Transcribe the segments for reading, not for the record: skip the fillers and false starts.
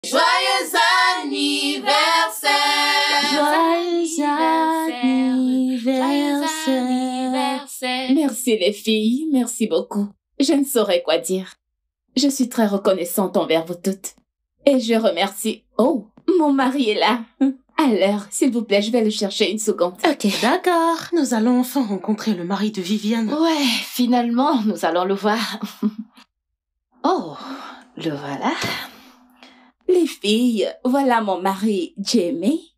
Joyeux anniversaire! Joyeux anniversaire! Merci les filles, merci beaucoup. Je ne saurais quoi dire. Je suis très reconnaissante envers vous toutes. Et je remercie... Oh, mon mari est là. À l'heure, s'il vous plaît, je vais le chercher une seconde. Ok, d'accord. Nous allons enfin rencontrer le mari de Viviane. Ouais, finalement, nous allons le voir. Oh, le voilà. Les filles, voilà mon mari, Jamie.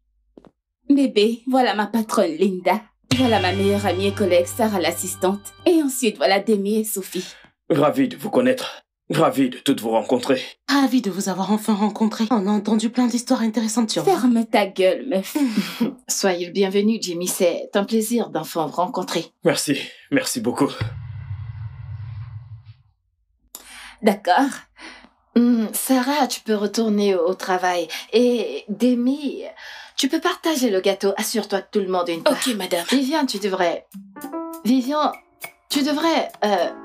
Bébé, voilà ma patronne, Linda. Voilà ma meilleure amie et collègue, Sarah l'assistante. Et ensuite, voilà Demi et Sophie. Ravi de vous connaître. Ravi de toutes vous rencontrer. Ravi de vous avoir enfin rencontré. On a entendu plein d'histoires intéressantes sur vous. Ferme ta gueule, meuf. Soyez le bienvenu, Jimmy. C'est un plaisir d'enfin vous rencontrer. Merci, merci beaucoup. D'accord. Sarah, tu peux retourner au travail. Et Demi, tu peux partager le gâteau. Assure-toi que tout le monde a une part. Ok, madame. Vivian, tu devrais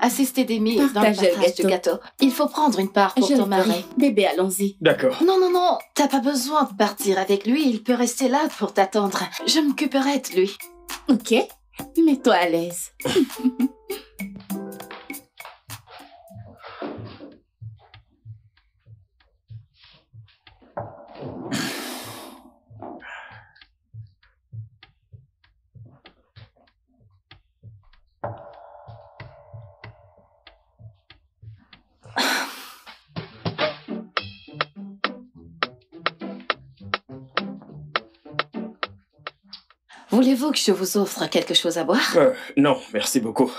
assister Demi dans le Partager le partage du gâteau. Il faut prendre une part pour Je ton le mari. ferai. Bébé, allons-y. D'accord. Non, t'as pas besoin de partir avec lui. Il peut rester là pour t'attendre. Je m'occuperai de lui. Ok. Mets-toi à l'aise. Voulez-vous que je vous offre quelque chose à boire? Non, merci beaucoup.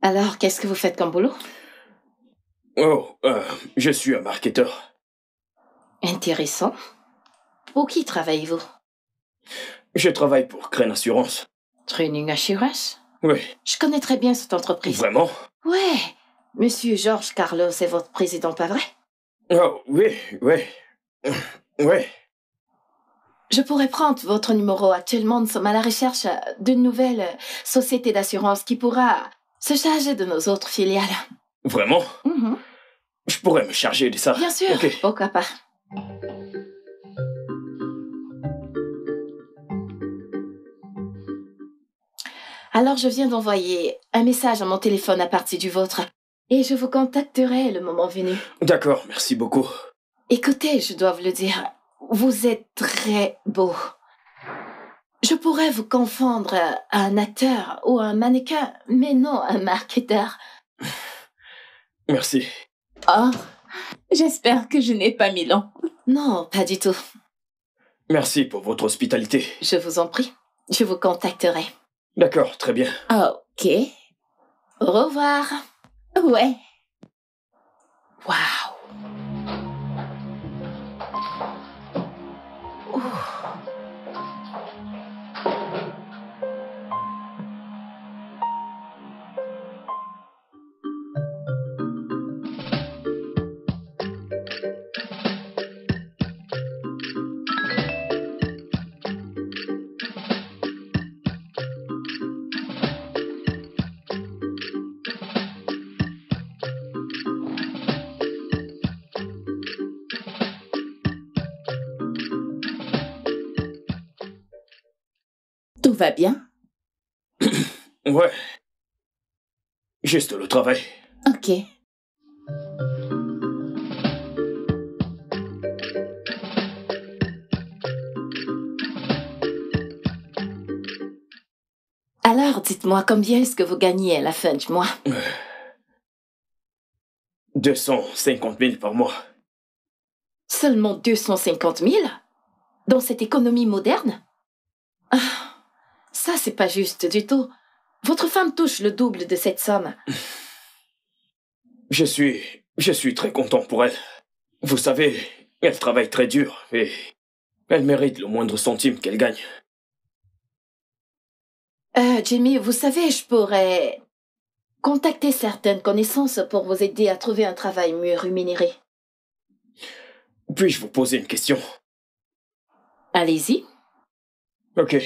Alors, qu'est-ce que vous faites comme boulot? Oh, je suis un marketeur. Intéressant. Pour qui travaillez-vous? Je travaille pour Crane Assurance. Training Assurance? Oui. Je connais très bien cette entreprise. Vraiment? Ouais. Monsieur Georges Carlos est votre président, pas vrai? Oh, oui. Je pourrais prendre votre numéro. Actuellement, nous sommes à la recherche d'une nouvelle société d'assurance qui pourra se charger de nos autres filiales. Vraiment? Mhm. Je pourrais me charger de ça. Bien sûr, Ok. pourquoi pas. Alors, je viens d'envoyer un message à mon téléphone à partir du vôtre. Et je vous contacterai le moment venu. D'accord, merci beaucoup. Écoutez, je dois vous le dire, vous êtes très beau. Je pourrais vous confondre à un acteur ou un mannequin, mais non un marketeur. Merci. Oh, j'espère que je n'ai pas mis long. Non, pas du tout. Merci pour votre hospitalité. Je vous en prie, je vous contacterai. D'accord, très bien. Ok. Au revoir. Ouais. Waouh. Tout va bien? Ouais. Juste le travail. Ok. Alors, dites-moi, combien est-ce que vous gagnez à la fin du mois? 250 000 par mois. Seulement 250 000? Dans cette économie moderne? Ah, ça, c'est pas juste du tout. Votre femme touche le double de cette somme. Je suis très content pour elle. Vous savez, elle travaille très dur et elle mérite le moindre centime qu'elle gagne. Jimmy, vous savez, je pourrais contacter certaines connaissances pour vous aider à trouver un travail mieux rémunéré. Puis-je vous poser une question? Allez-y. Ok.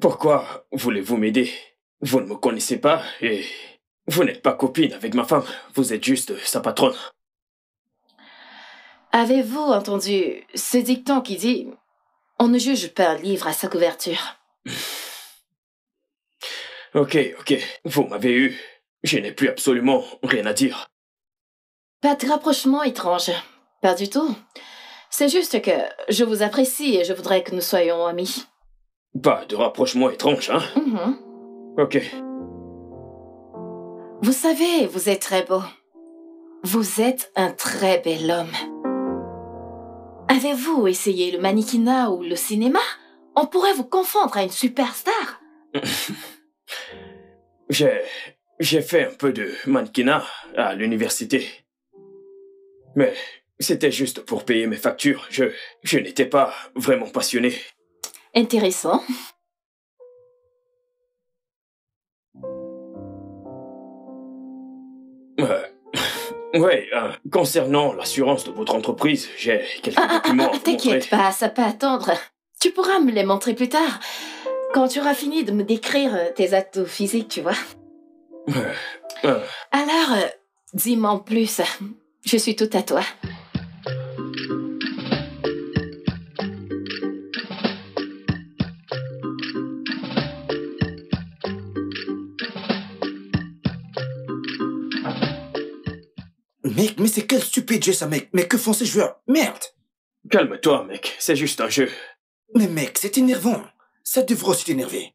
Pourquoi voulez-vous m'aider? vous ne me connaissez pas et vous n'êtes pas copine avec ma femme. Vous êtes juste sa patronne. Avez-vous entendu ce dicton qui dit « On ne juge pas un livre à sa couverture » Ok, vous m'avez eu. Je n'ai plus absolument rien à dire. Pas de rapprochement étrange. Pas du tout. C'est juste que je vous apprécie et je voudrais que nous soyons amis. Pas de rapprochement étrange, hein? Ok. Vous savez, vous êtes très beau. Vous êtes un très bel homme. Avez-vous essayé le mannequinat ou le cinéma? On pourrait vous confondre à une superstar. J'ai fait un peu de mannequinat à l'université. Mais c'était juste pour payer mes factures. Je n'étais pas vraiment passionné. Intéressant. Ouais, concernant l'assurance de votre entreprise, j'ai quelques documents à vous T'inquiète montrer. pas, ça peut attendre. Tu pourras me les montrer plus tard. Quand tu auras fini de me décrire tes atouts physiques, tu vois. Alors, dis-moi en plus. Je suis tout à toi. Mec, mais c'est quel stupide jeu ça, mec. Mais que font ces joueurs? Merde. Calme-toi, mec, c'est juste un jeu. Mais mec, c'est énervant. Ça devrait aussi t'énerver.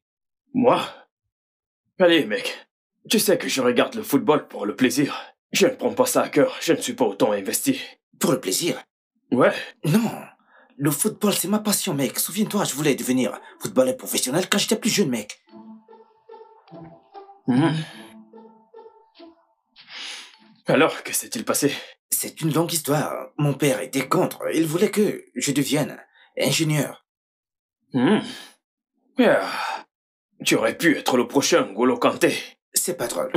Moi? Allez, mec. Tu sais que je regarde le football pour le plaisir. Je ne prends pas ça à cœur, je ne suis pas autant investi. Pour le plaisir? Ouais. Non. Le football, c'est ma passion, mec. Souviens-toi, je voulais devenir footballeur professionnel quand j'étais plus jeune, mec. Alors, que s'est-il passé? C'est une longue histoire. Mon père était contre. Il voulait que je devienne ingénieur. Tu aurais pu être le prochain N'Golo Kanté. C'est pas drôle.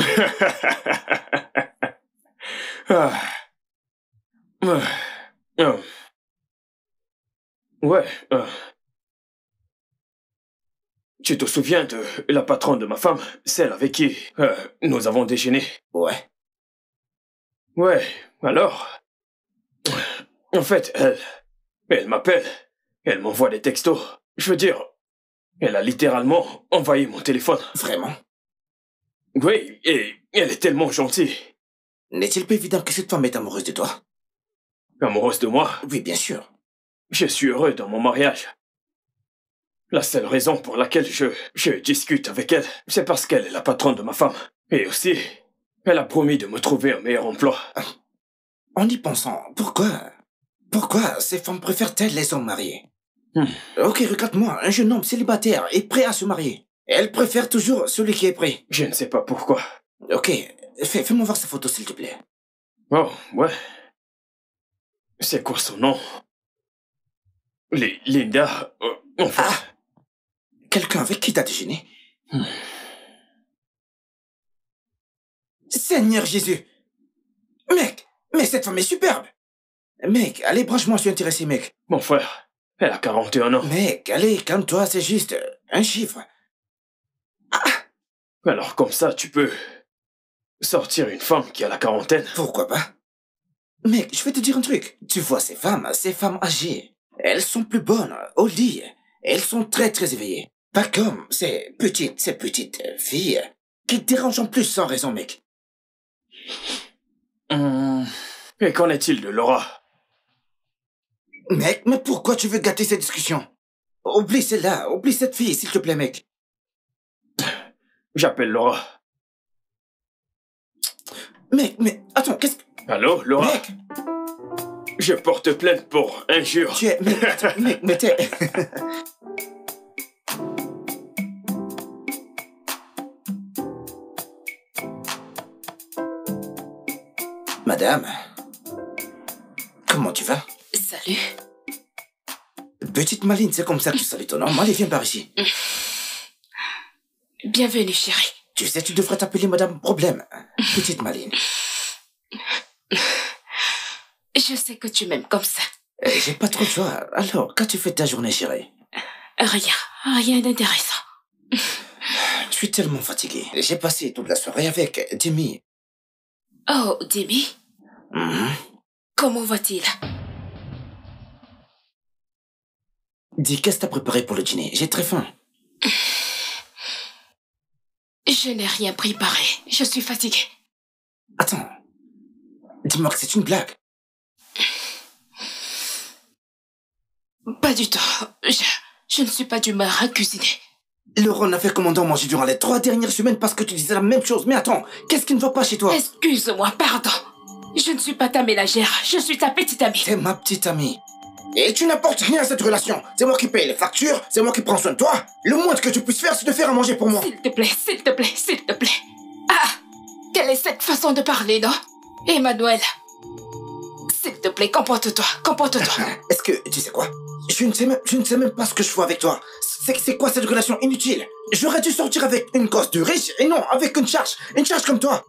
Ouais. Tu te souviens de la patronne de ma femme, celle avec qui nous avons déjeuné? Ouais. Ouais, alors... En fait, elle m'appelle, elle m'envoie des textos. Je veux dire, elle a littéralement envahi mon téléphone. Vraiment? Oui, et elle est tellement gentille. N'est-il pas évident que cette femme est amoureuse de toi? Amoureuse de moi? Oui, bien sûr. Je suis heureux dans mon mariage. La seule raison pour laquelle je discute avec elle, c'est parce qu'elle est la patronne de ma femme. Et aussi, elle a promis de me trouver un meilleur emploi. En y pensant, pourquoi ces femmes préfèrent-elles les hommes mariés? Ok, regarde-moi, un jeune homme célibataire est prêt à se marier. Elle préfère toujours celui qui est prêt. Je ne sais pas pourquoi. Ok, fais-moi voir sa photo, s'il te plaît. Oh, ouais. C'est quoi son nom? Linda... enfin... Ah! Quelqu'un avec qui t'as déjeuné? Seigneur Jésus! Mec, mais cette femme est superbe! Mec, allez, branche-moi, je suis intéressé, mec. Mon frère, elle a 41 ans. Mec, allez, calme-toi, c'est juste un chiffre. Alors comme ça, tu peux sortir une femme qui a la quarantaine? Pourquoi pas? Mec, je vais te dire un truc. Tu vois ces femmes âgées, elles sont plus bonnes au lit. Elles sont très très éveillées. Pas comme ces petites filles qui te dérangent en plus sans raison, mec. Et qu'en est-il de Laura? Mec, mais pourquoi tu veux gâter cette discussion? Oublie celle-là, oublie cette fille, s'il te plaît, mec. J'appelle Laura. Mec, mais attends, qu'est-ce que... Allô, Laura? Mec, Je porte plainte pour injure. tu es... Mec, attends, mec, mais t'es... Madame, comment tu vas? Salut. Petite Maline, c'est comme ça que tu salues ton homme. Allez, viens par ici. Bienvenue, chérie. Tu sais, tu devrais t'appeler Madame Problème. Petite Maline. Je sais que tu m'aimes comme ça. J'ai pas trop de choix. Alors, qu'as-tu fait de ta journée, chérie? Rien d'intéressant. Tu suis tellement fatigué. J'ai passé toute la soirée avec Jimmy. Oh, Jimmy, Mhm. comment va-t-il? Dis, qu'est-ce que t'as préparé pour le dîner? J'ai très faim. Je n'ai rien préparé. Je suis fatiguée. Attends. Dis-moi que c'est une blague. Pas du tout. Je ne suis pas d'humeur à cuisiner. Laurent avait commandé à manger durant les 3 dernières semaines parce que tu disais la même chose. Mais attends, qu'est-ce qui ne va pas chez toi? Excuse-moi, pardon. Je ne suis pas ta ménagère. Je suis ta petite amie. T'es ma petite amie. Et tu n'apportes rien à cette relation. C'est moi qui paye les factures, c'est moi qui prends soin de toi. Le moindre que tu puisses faire, c'est de faire à manger pour moi. S'il te plaît, s'il te plaît, s'il te plaît. Ah, quelle est cette façon de parler, non? Emmanuel, s'il te plaît, comporte-toi, comporte-toi. Est-ce que, tu sais quoi? Je ne sais même pas ce que je fais avec toi. C'est quoi cette relation inutile? J'aurais dû sortir avec une gosse de riche et non avec une charge comme toi.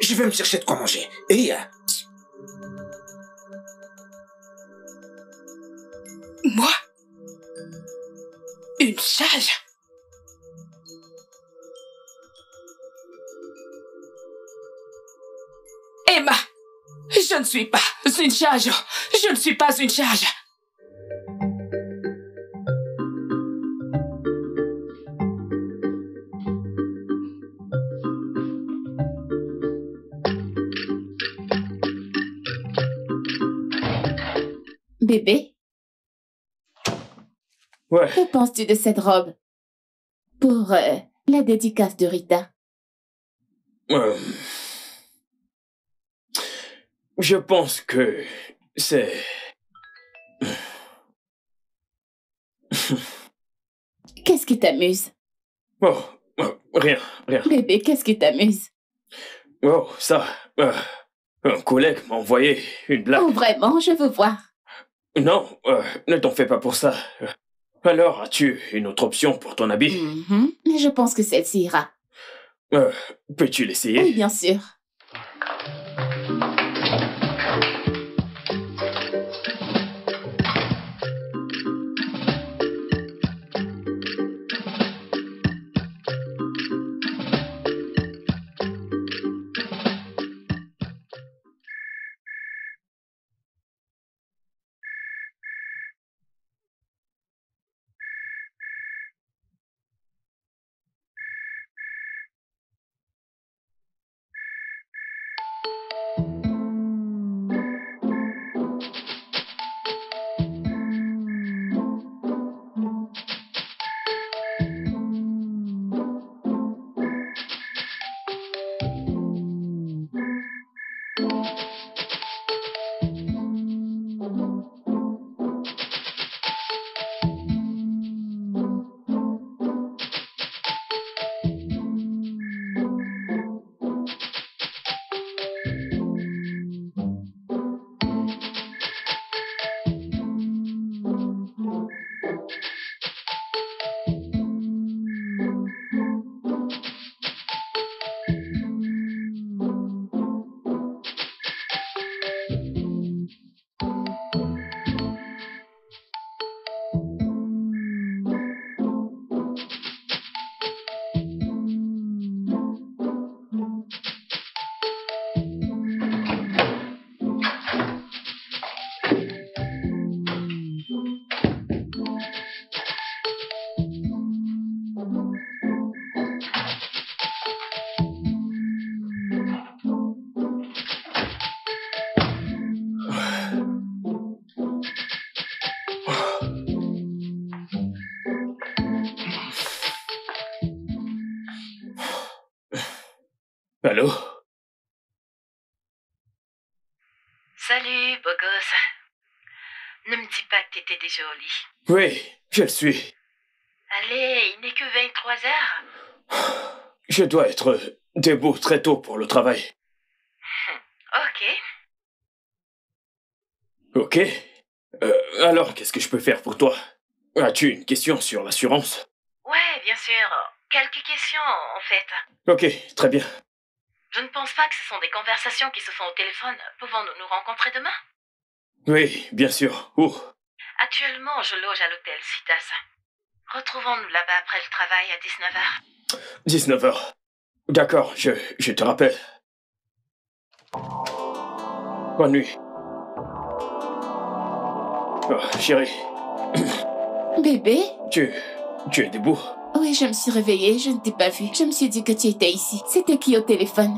Je vais me chercher de quoi manger. Et... Moi? Une charge? Emma, je ne suis pas une charge. Je ne suis pas une charge. Bébé, Ouais, que penses-tu de cette robe pour la dédicace de Rita? je pense que c'est... Qu'est-ce qui t'amuse? Oh, rien. Bébé, qu'est-ce qui t'amuse? Oh, ça... un collègue m'a envoyé une blague. Oh, vraiment, je veux voir. Non, ne t'en fais pas pour ça. Alors, as-tu une autre option pour ton habit? Mais je pense que celle-ci ira. Peux-tu l'essayer? Oui, bien sûr. Allô? Salut, beau gosse. Ne me dis pas que t'étais déjà au lit. Oui, je le suis. Allez, il n'est que 23 heures. Je dois être debout très tôt pour le travail. Ok. Ok. Alors, qu'est-ce que je peux faire pour toi? As-tu une question sur l'assurance? Ouais, bien sûr. Quelques questions, en fait. Ok, très bien. Je ne pense pas que ce sont des conversations qui se font au téléphone. Pouvons-nous nous rencontrer demain? Oui, bien sûr. Où? Actuellement, je loge à l'hôtel Citas. Retrouvons-nous là-bas après le travail à 19h. 19h. D'accord, je te rappelle. Bonne nuit. Oh, chérie, Bébé? tu es debout? Oui, je me suis réveillée, je ne t'ai pas vu. Je me suis dit que tu étais ici. C'était qui au téléphone?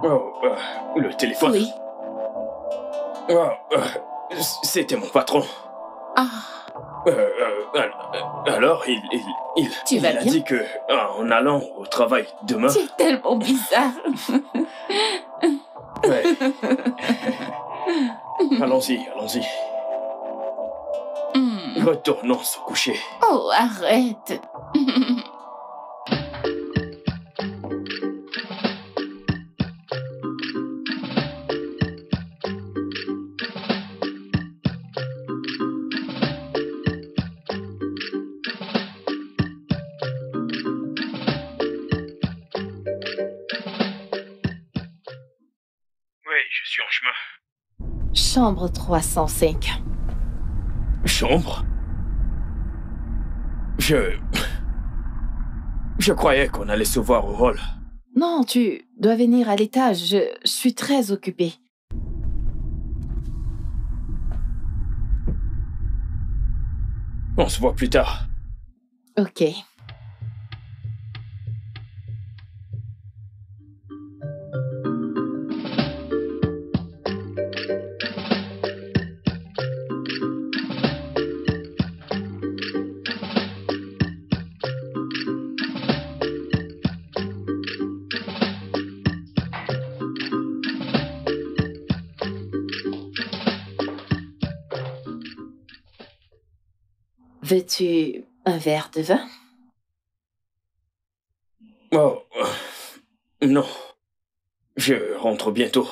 Oh, le téléphone? Oui. Oh, c'était mon patron. Ah, Alors, Tu il vas a bien? dit que, en allant au travail demain... tu es tellement bizarre. Ouais. Allons-y. Hmm. Retournons se coucher. Oh, arrête. Oui, je suis en chemin. Chambre 305. Chambre? Je croyais qu'on allait se voir au hall. Non, tu dois venir à l'étage. Je suis très occupée. On se voit plus tard. Ok. Veux-tu un verre de vin? Oh, non. Je rentre bientôt.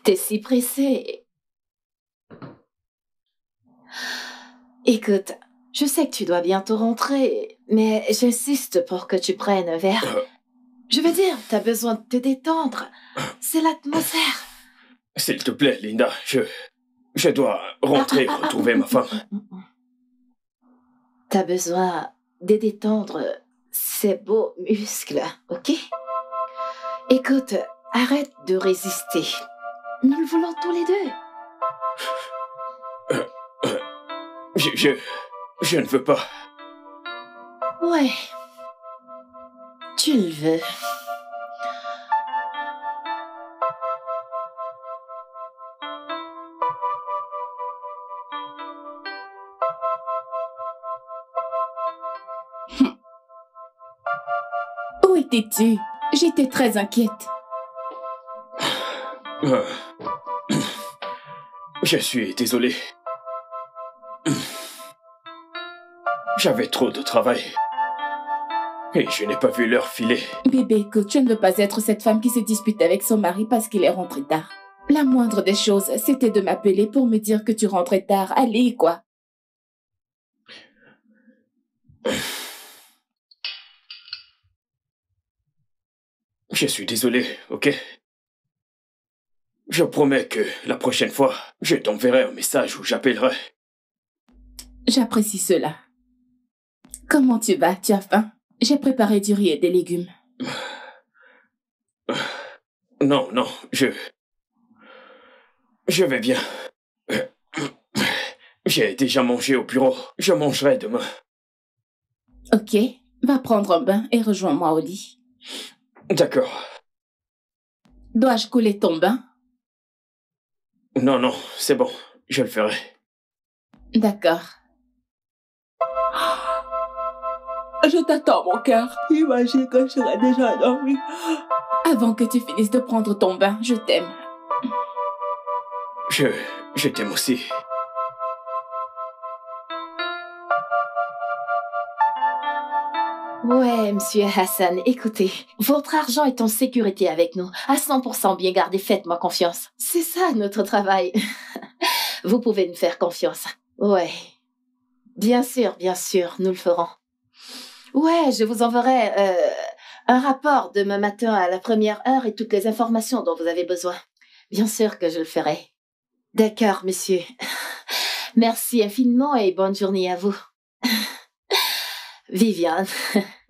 T'es si pressé. Écoute, je sais que tu dois bientôt rentrer, mais j'insiste pour que tu prennes un verre. Je veux dire, t'as besoin de te détendre. C'est l'atmosphère. S'il te plaît, Linda, je dois rentrer retrouver ma femme. T'as besoin de détendre ces beaux muscles, ok? Écoute, arrête de résister. Nous le voulons tous les deux. Je ne veux pas. Ouais. Tu le veux. Où étais-tu? J'étais très inquiète. Je suis désolé. J'avais trop de travail. Et je n'ai pas vu l'heure filer. Bébé, écoute, je ne veux pas être cette femme qui se dispute avec son mari parce qu'il est rentré tard. La moindre des choses, c'était de m'appeler pour me dire que tu rentrais tard. Allez, quoi. Je suis désolé, ok? Je promets que la prochaine fois, je t'enverrai un message ou j'appellerai. J'apprécie cela. Comment tu vas? Tu as faim? J'ai préparé du riz et des légumes. Non, je vais bien. J'ai déjà mangé au bureau. Je mangerai demain. Ok, va prendre un bain et rejoins-moi au lit. D'accord. Dois-je couler ton bain? Non, c'est bon. Je le ferai. D'accord. Je t'attends, mon cœur. Imagine que je serai déjà endormie. Avant que tu finisses de prendre ton bain, je t'aime. Je t'aime aussi. Ouais, monsieur Hassan, écoutez, votre argent est en sécurité avec nous. À 100% bien gardé, faites-moi confiance. C'est ça, notre travail. Vous pouvez nous faire confiance. Ouais. Bien sûr, nous le ferons. Ouais, je vous enverrai un rapport demain matin à la 1re heure et toutes les informations dont vous avez besoin. Bien sûr que je le ferai. D'accord, monsieur. Merci infiniment et bonne journée à vous. Viviane.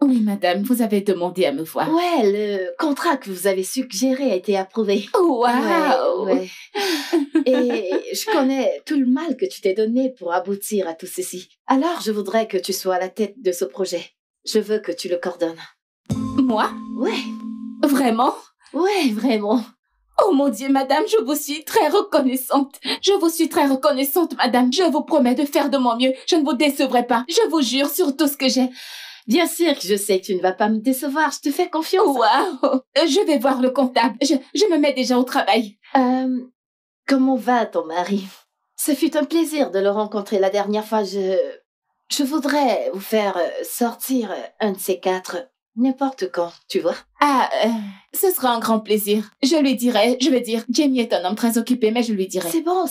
Oui, madame, vous avez demandé à me voir. Ouais, le contrat que vous avez suggéré a été approuvé. Waouh! Ouais. Et je connais tout le mal que tu t'es donné pour aboutir à tout ceci. Alors, je voudrais que tu sois à la tête de ce projet. Je veux que tu le coordonnes. Moi? Ouais, Vraiment? ouais, vraiment. Oh mon Dieu, madame, je vous suis très reconnaissante. Je vous suis très reconnaissante, madame. Je vous promets de faire de mon mieux. Je ne vous décevrai pas. Je vous jure sur tout ce que j'ai. Bien sûr que je sais que tu ne vas pas me décevoir, je te fais confiance. Waouh! Je vais voir le comptable. Je me mets déjà au travail. Comment va ton mari? Ce fut un plaisir de le rencontrer la dernière fois. Je voudrais vous faire sortir un de ces quatre, n'importe quand, tu vois. Ce sera un grand plaisir. Je lui dirai, je vais dire, Jamie est un homme très occupé, mais je lui dirai. C'est bon.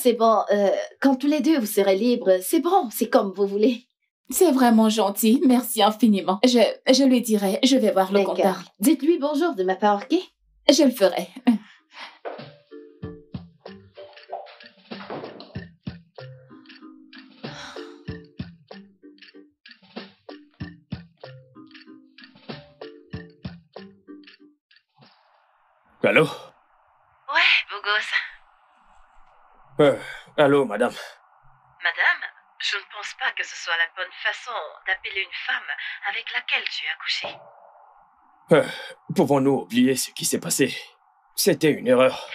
Quand tous les deux vous serez libres, c'est bon, c'est comme vous voulez. C'est vraiment gentil. Merci infiniment. Je lui dirai, je vais voir le comptable. Dites-lui bonjour de ma part, ok? Je le ferai. Allô? Ouais, beau gosse. Allô, madame? Madame, je ne pense pas que ce soit la bonne façon d'appeler une femme avec laquelle tu as couché. Pouvons-nous oublier ce qui s'est passé? C'était une erreur.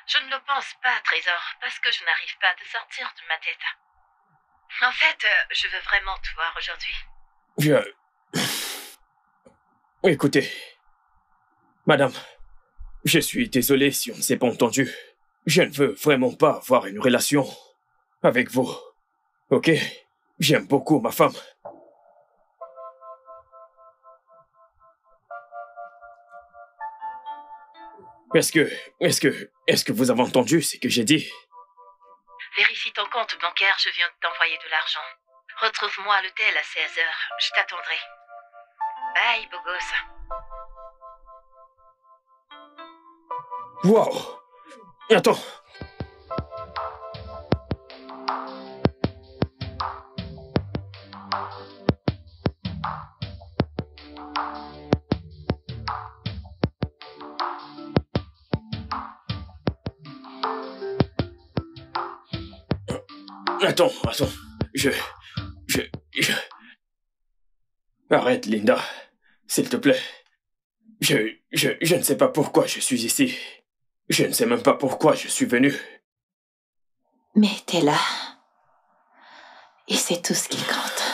Je ne le pense pas, Trésor, parce que je n'arrive pas à te sortir de ma tête. En fait, je veux vraiment te voir aujourd'hui. Écoutez, madame, je suis désolé si on ne s'est pas entendu. Je ne veux vraiment pas avoir une relation avec vous. Ok? J'aime beaucoup ma femme. Est-ce que vous avez entendu ce que j'ai dit? Vérifie ton compte bancaire, je viens de t'envoyer de l'argent. Retrouve-moi à l'hôtel à 16h, je t'attendrai. Bye, beau gosse. Wow! Attends! Attends. Arrête, Linda. S'il te plaît. Je ne sais pas pourquoi je suis ici. Je ne sais même pas pourquoi je suis venu. Mais t'es là. Et c'est tout ce qui compte.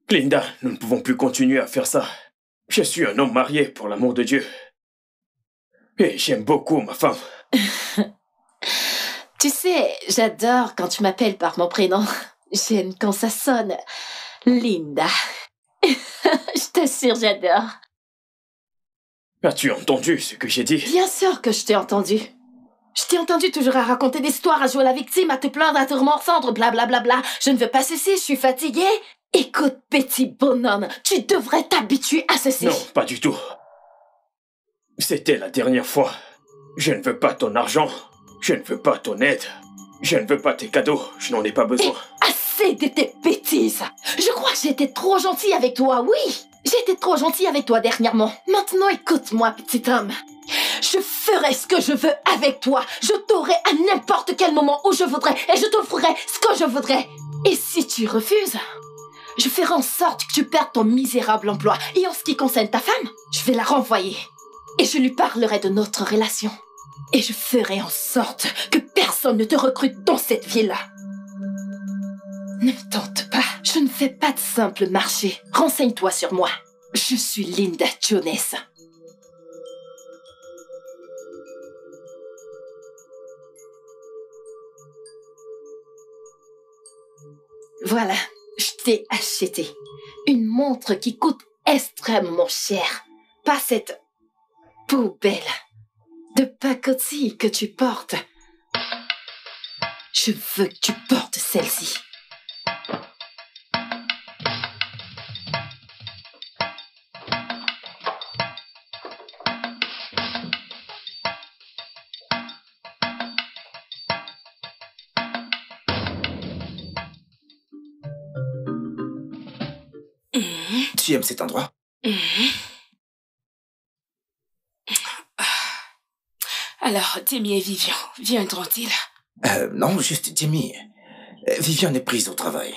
Linda, nous ne pouvons plus continuer à faire ça. Je suis un homme marié, pour l'amour de Dieu. Et j'aime beaucoup ma femme. Tu sais, j'adore quand tu m'appelles par mon prénom. J'aime quand ça sonne. Linda. Je t'assure, j'adore. As-tu entendu ce que j'ai dit? Bien sûr que je t'ai entendu. Je t'ai entendu toujours à raconter des histoires, à jouer la victime, à te plaindre, à te remorfendre, blablabla. Je ne veux pas ceci, je suis fatiguée. Écoute, petit bonhomme, tu devrais t'habituer à ceci. Non, pas du tout. C'était la dernière fois. Je ne veux pas ton argent. Je ne veux pas ton aide. Je ne veux pas tes cadeaux. Je n'en ai pas besoin. Et assez de tes bêtises. Je crois que j'ai été trop gentille avec toi, oui. J'ai été trop gentille avec toi dernièrement. Maintenant, écoute-moi, petit homme. Je ferai ce que je veux avec toi. Je t'aurai à n'importe quel moment où je voudrais. Et je t'offrirai ce que je voudrais. Et si tu refuses, je ferai en sorte que tu perdes ton misérable emploi. Et en ce qui concerne ta femme, je vais la renvoyer. Et je lui parlerai de notre relation. Et je ferai en sorte que personne ne te recrute dans cette ville-là. Ne me tente pas. Je ne fais pas de simple marché. Renseigne-toi sur moi. Je suis Linda Jones. Voilà, je t'ai acheté une montre qui coûte extrêmement cher pas cette poubelle de pacotille que tu portes. Je veux que tu portes celle-ci. Tu aimes cet endroit? Alors, Timmy et Vivian, viendront-ils? Non, juste Timmy. Vivian est prise au travail.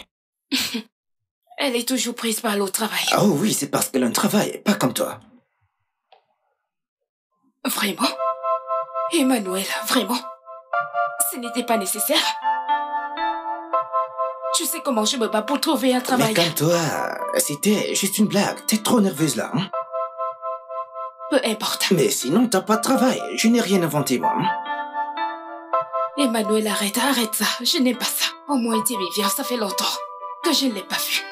Elle est toujours prise par l'autre travail. Oh oui, c'est parce qu'elle a un travail, pas comme toi. Vraiment? Emmanuel, vraiment? Ce n'était pas nécessaire? Tu sais comment je me bats pour trouver un travail. Mais calme-toi, c'était juste une blague. T'es trop nerveuse là, hein? Peu importe. Mais sinon, t'as pas de travail. Je n'ai rien inventé, moi. Hein? Emmanuel, arrête ça. Je n'aime pas ça. Au moins, Timmy vient, ça fait longtemps que je ne l'ai pas vu.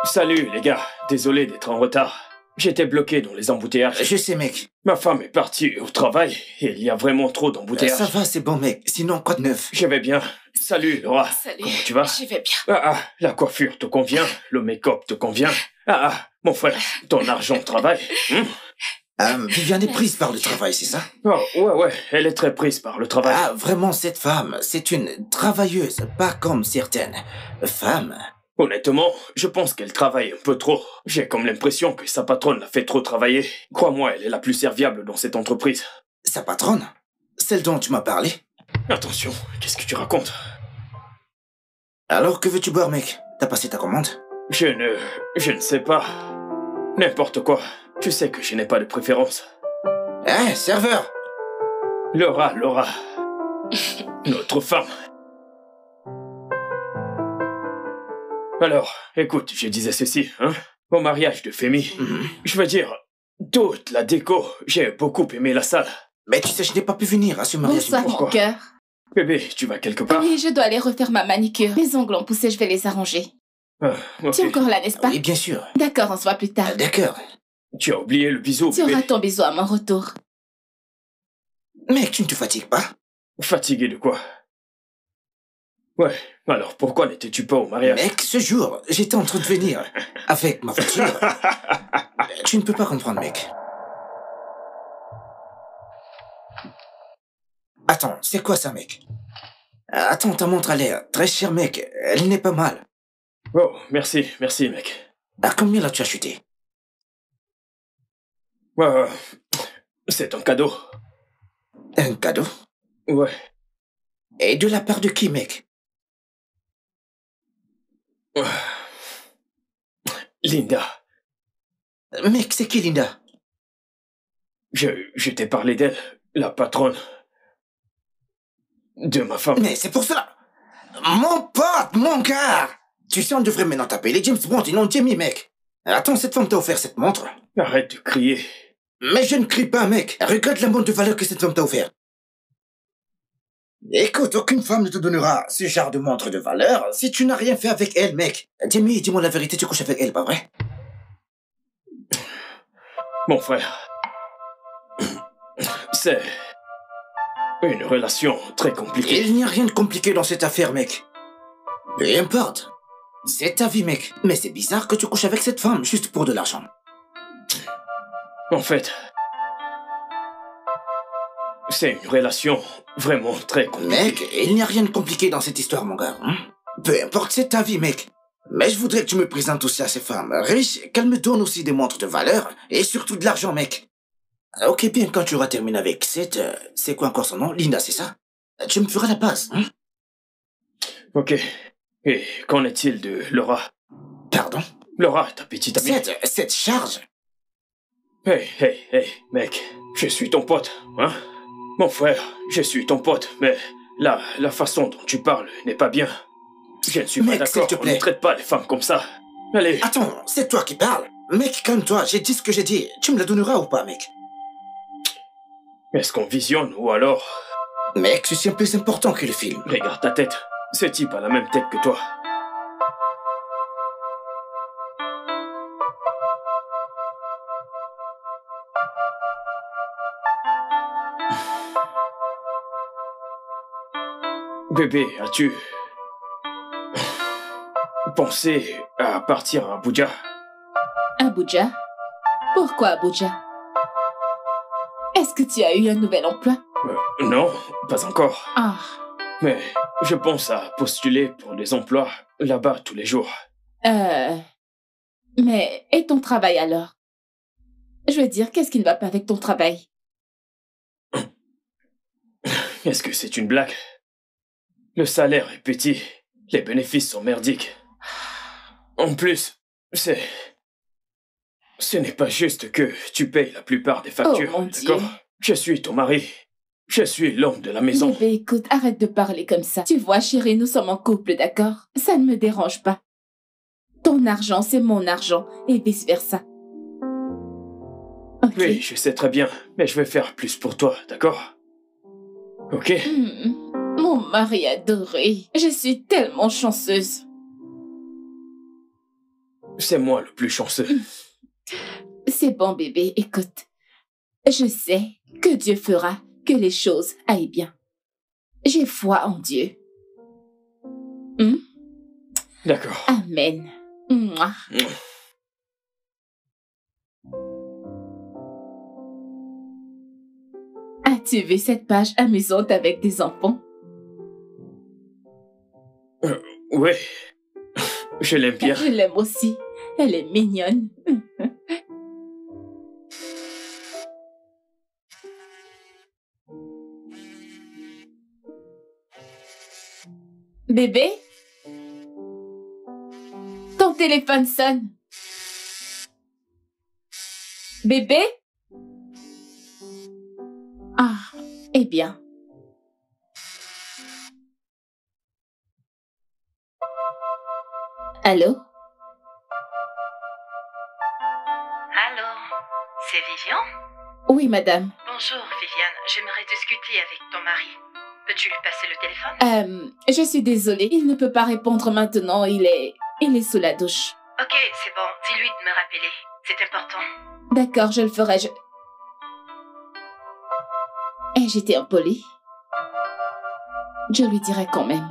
Salut les gars, désolé d'être en retard. J'étais bloqué dans les embouteillages. Je sais, mec. Ma femme est partie au travail et il y a vraiment trop d'embouteillages. Ça va, c'est bon, mec. Sinon, quoi de neuf? Je vais bien. Salut Laura. Salut. Comment tu vas? Je vais bien. La coiffure te convient, le make-up te convient. Mon frère, ton argent travaille. Viviane est prise par le travail, c'est ça? Oh, ouais, elle est très prise par le travail. Ah, vraiment, cette femme, c'est une travailleuse, pas comme certaines femmes. Honnêtement, je pense qu'elle travaille un peu trop. J'ai comme l'impression que sa patronne l'a fait trop travailler. Crois-moi, elle est la plus serviable dans cette entreprise. Sa patronne? Celle dont tu m'as parlé? Attention, qu'est-ce que tu racontes? Alors, que veux-tu boire, mec? T'as passé ta commande? Je ne sais pas. N'importe quoi. Tu sais que je n'ai pas de préférence. Hein, serveur? Laura. Notre femme. Alors, écoute, je disais ceci, hein. Au mariage de Femi, je veux dire, toute la déco, j'ai beaucoup aimé la salle. Mais tu sais, je n'ai pas pu venir à ce mariage. Bonsoir, mon Pourquoi? cœur. Bébé, tu vas quelque part? Oui, je dois aller refaire ma manicure. Les ongles ont poussé, je vais les arranger. Ok. Tu es encore là, n'est-ce pas? Oui, bien sûr. D'accord, on se voit plus tard. D'accord. Tu as oublié le bisou, Tu bébé. auras ton bisou à mon retour. Mec, tu ne te fatigues pas? Fatigué de quoi? Ouais, alors pourquoi n'étais-tu pas au mariage? Mec, ce jour, j'étais en train de venir avec ma voiture. Tu ne peux pas comprendre, mec. Attends, c'est quoi ça, mec? Attends, ta montre a l'air très chère, mec. Elle n'est pas mal. Oh, merci, mec. À combien l'as-tu acheté? C'est un cadeau. Un cadeau? Ouais. Et de la part de qui, mec? Linda. Mec, c'est qui, Linda? Je t'ai parlé d'elle, la patronne de ma femme. Mais c'est pour cela. Mon pote, mon gars! Tu sais, on devrait maintenant t'appeler James Bond et non Jamie, mec. Attends, cette femme t'a offert cette montre? Arrête de crier. Mais je ne crie pas, mec. Regarde la montre de valeur que cette femme t'a offert. Écoute, aucune femme ne te donnera ce genre de montre de valeur si tu n'as rien fait avec elle, mec. Jamie, dis-moi la vérité, tu couches avec elle, pas vrai? Mon frère, c'est une relation très compliquée. Il n'y a rien de compliqué dans cette affaire, mec. Peu importe. C'est ta vie, mec. Mais c'est bizarre que tu couches avec cette femme juste pour de l'argent. En fait, c'est une relation vraiment très compliquée. Mec, il n'y a rien de compliqué dans cette histoire, mon gars. Hein? Peu importe, c'est ta vie, mec. Mais je voudrais que tu me présentes aussi à ces femmes riches, qu'elles me donnent aussi des montres de valeur, et surtout de l'argent, mec. Ok, bien, quand tu auras terminé avec cette... c'est quoi encore son nom? Linda, c'est ça? Tu me feras la passe, hein? Ok. Et qu'en est-il de Laura? Pardon? Laura, ta petite amie. Cette charge? Hey, mec. Je suis ton pote, hein? Mon frère, je suis ton pote, mais la façon dont tu parles n'est pas bien. Je ne suis pas Mec, d'accord, s'il te on plaît. ne traite pas les femmes comme ça. Allez. Attends, c'est toi qui parles? Mec, calme-toi, j'ai dit ce que j'ai dit. Tu me la donneras ou pas, mec? Est-ce qu'on visionne ou alors... Mec, ceci est plus important que le film. Regarde ta tête. Ce type a la même tête que toi. Bébé, as-tu pensé à partir à Abuja? Abuja? Pourquoi Abuja? Est-ce que tu as eu un nouvel emploi? Non, pas encore. Ah, Mais je pense à postuler pour des emplois là-bas tous les jours. mais et ton travail alors? Je veux dire, qu'est-ce qui ne va pas avec ton travail? Est-ce que c'est une blague? Le salaire est petit, les bénéfices sont merdiques. En plus, ce n'est pas juste que tu payes la plupart des factures, Oh mon Dieu. d'accord? Je suis ton mari. Je suis l'homme de la maison. Bébé, écoute, arrête de parler comme ça. Tu vois, chérie, nous sommes en couple, d'accord? Ça ne me dérange pas. Ton argent, c'est mon argent, et vice-versa. Ok. Oui, je sais très bien, mais je vais faire plus pour toi, d'accord? Ok? Mon mari adoré. Je suis tellement chanceuse. C'est moi le plus chanceux. C'est bon, bébé, écoute. Je sais que Dieu fera que les choses aillent bien. J'ai foi en Dieu. D'accord. Amen. Mouah. As-tu vu cette page amusante avec des enfants? Ouais. Je l'aime bien. Je l'aime aussi. Elle est mignonne. Bébé? Ton téléphone sonne. Bébé? Ah, eh bien. Allô? Allô, c'est Vivian? Oui, madame. Bonjour Viviane, j'aimerais discuter avec ton mari. Peux-tu lui passer le téléphone? Je suis désolée, il ne peut pas répondre maintenant, il est sous la douche. Ok, c'est bon, dis-lui de me rappeler. C'est important. D'accord, je le ferai, j'étais impolie. Je lui dirai quand même.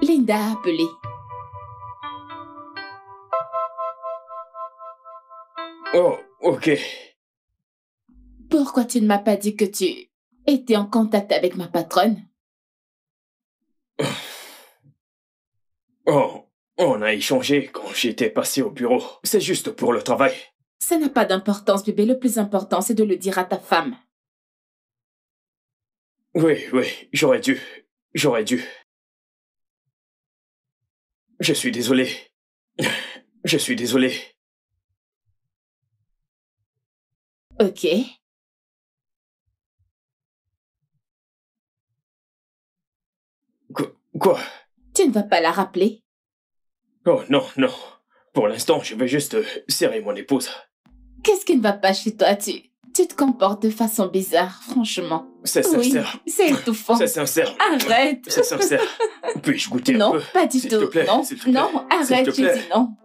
Linda a appelé. Oh, ok. Pourquoi tu ne m'as pas dit que tu étais en contact avec ma patronne? Oh, on a échangé quand j'étais passé au bureau. C'est juste pour le travail. Ça n'a pas d'importance, bébé. Le plus important, c'est de le dire à ta femme. Oui, j'aurais dû. Je suis désolé. Je suis désolé. Ok. Quoi? Tu ne vas pas la rappeler? Oh non. Pour l'instant, je vais juste serrer mon épouse. Qu'est-ce qui ne va pas chez toi? Tu te comportes de façon bizarre, franchement. C'est Oui, sincère. c'est étouffant. C'est sincère. Arrête. C'est sincère. Puis-je goûter un Non, peu? pas du S'il tout. te plaît, Non, s'il te plaît. non, S'il arrête, te j'ai plaît. dit non.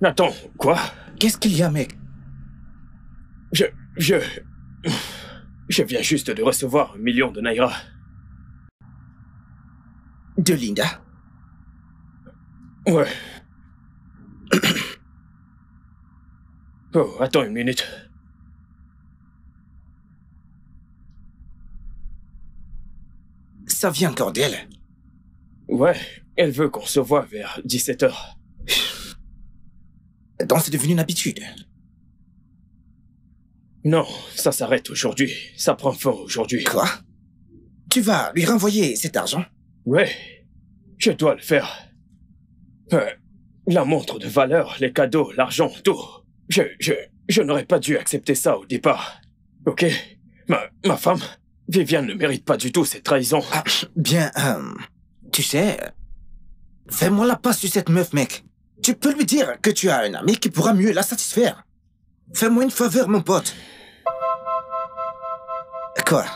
Attends, quoi? Qu'est-ce qu'il y a, mec? Je viens juste de recevoir 1 million de Naira. De Linda? Ouais. Oh, attends une minute. Ça vient encore d'elle? Ouais, elle veut qu'on se voit vers 17h. Donc c'est devenu une habitude. Non, ça s'arrête aujourd'hui. Ça prend fin aujourd'hui. Quoi? Tu vas lui renvoyer cet argent? Ouais, je dois le faire. La montre de valeur, les cadeaux, l'argent, tout. Je n'aurais pas dû accepter ça au départ. Ok? Ma femme, Viviane ne mérite pas du tout cette trahison. Ah, bien, tu sais, fais-moi la passe sur cette meuf, mec. Tu peux lui dire que tu as un ami qui pourra mieux la satisfaire. Fais-moi une faveur, mon pote. Quoi?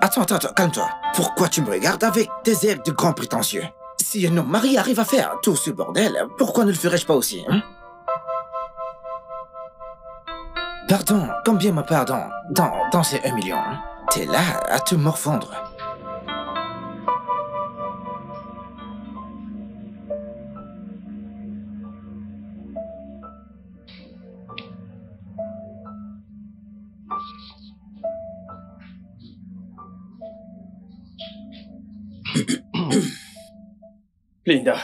Attends, calme-toi. Pourquoi tu me regardes avec tes airs de grand prétentieux? Si un homme marié arrive à faire tout ce bordel, pourquoi ne le ferais-je pas aussi, hein? Pardon, combien ma pardon dans ces 1 million, hein? T'es là à te morfondre. Linda,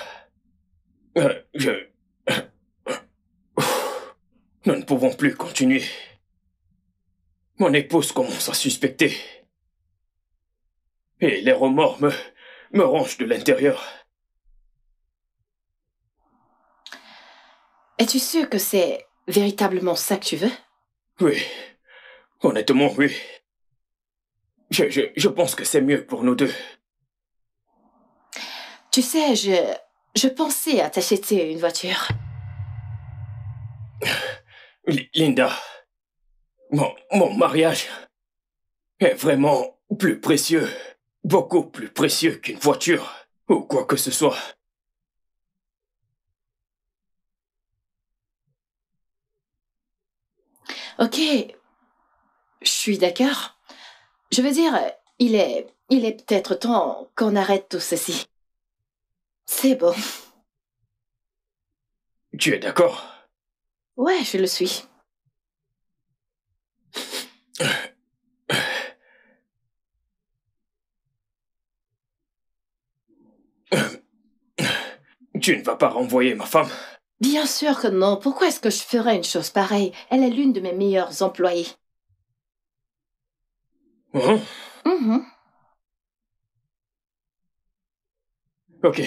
nous ne pouvons plus continuer. Mon épouse commence à suspecter. Et les remords me rongent de l'intérieur. Es-tu sûr que c'est véritablement ça que tu veux? Oui, honnêtement, oui. Je pense que c'est mieux pour nous deux. Tu sais, je pensais à t'acheter une voiture. Linda, mon mariage est vraiment plus précieux, beaucoup plus précieux qu'une voiture ou quoi que ce soit. Ok, je suis d'accord. Je veux dire, il est peut-être temps qu'on arrête tout ceci. C'est bon. Tu es d'accord? Ouais, je le suis. Tu ne vas pas renvoyer ma femme? Bien sûr que non. Pourquoi est-ce que je ferais une chose pareille? Elle est l'une de mes meilleures employées. Hein? Mhm. Ok.